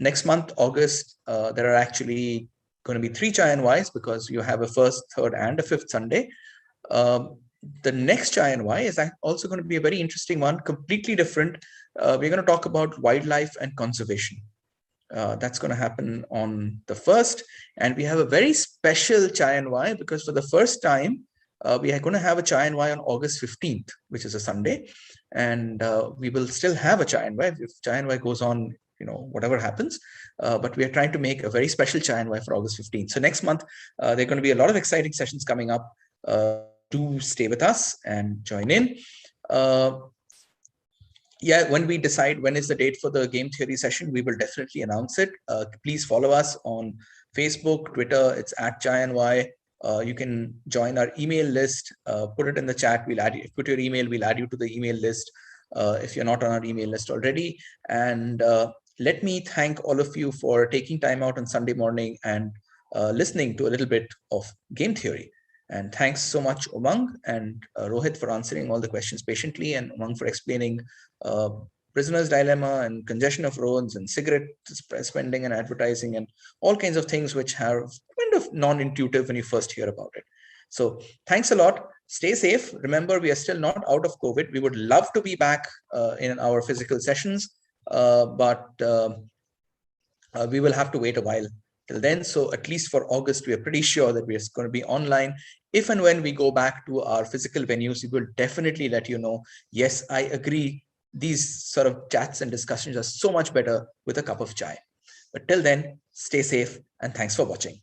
Next month, August, there are actually going to be 3 Chai and Ys because you have a first, third, and a fifth Sunday. The next Chai and Y is also going to be a very interesting one, completely different. We're going to talk about wildlife and conservation. That's going to happen on the 1st, and we have a very special Chai and Y because for the first time, we are going to have a Chai and Y on August 15th, which is a Sunday, and we will still have a Chai and Y if Chai and Y goes on, whatever happens. But we are trying to make a very special Chai and Y for August 15th. So next month, there are going to be a lot of exciting sessions coming up. Do stay with us and join in. When we decide when is the date for the game theory session, we will definitely announce it. Please follow us on Facebook, Twitter. It's @ChaiandY. You can join our email list. Put it in the chat. We'll add you. Put your email. We'll add you to the email list if you're not on our email list already. And let me thank all of you for taking time out on Sunday morning and listening to a little bit of game theory. And thanks so much, Umang and Rohit, for answering all the questions patiently, and Umang for explaining prisoner's dilemma and congestion of roads and cigarette spending and advertising and all kinds of things which are kind of non-intuitive when you first hear about it. So thanks a lot. Stay safe. Remember, we are still not out of COVID. We would love to be back in our physical sessions, but we will have to wait a while till then. So at least for August, we are pretty sure that we are going to be online. If and when we go back to our physical venues, we will definitely let you know. Yes, I agree. These sort of chats and discussions are so much better with a cup of chai. But till then, stay safe and thanks for watching.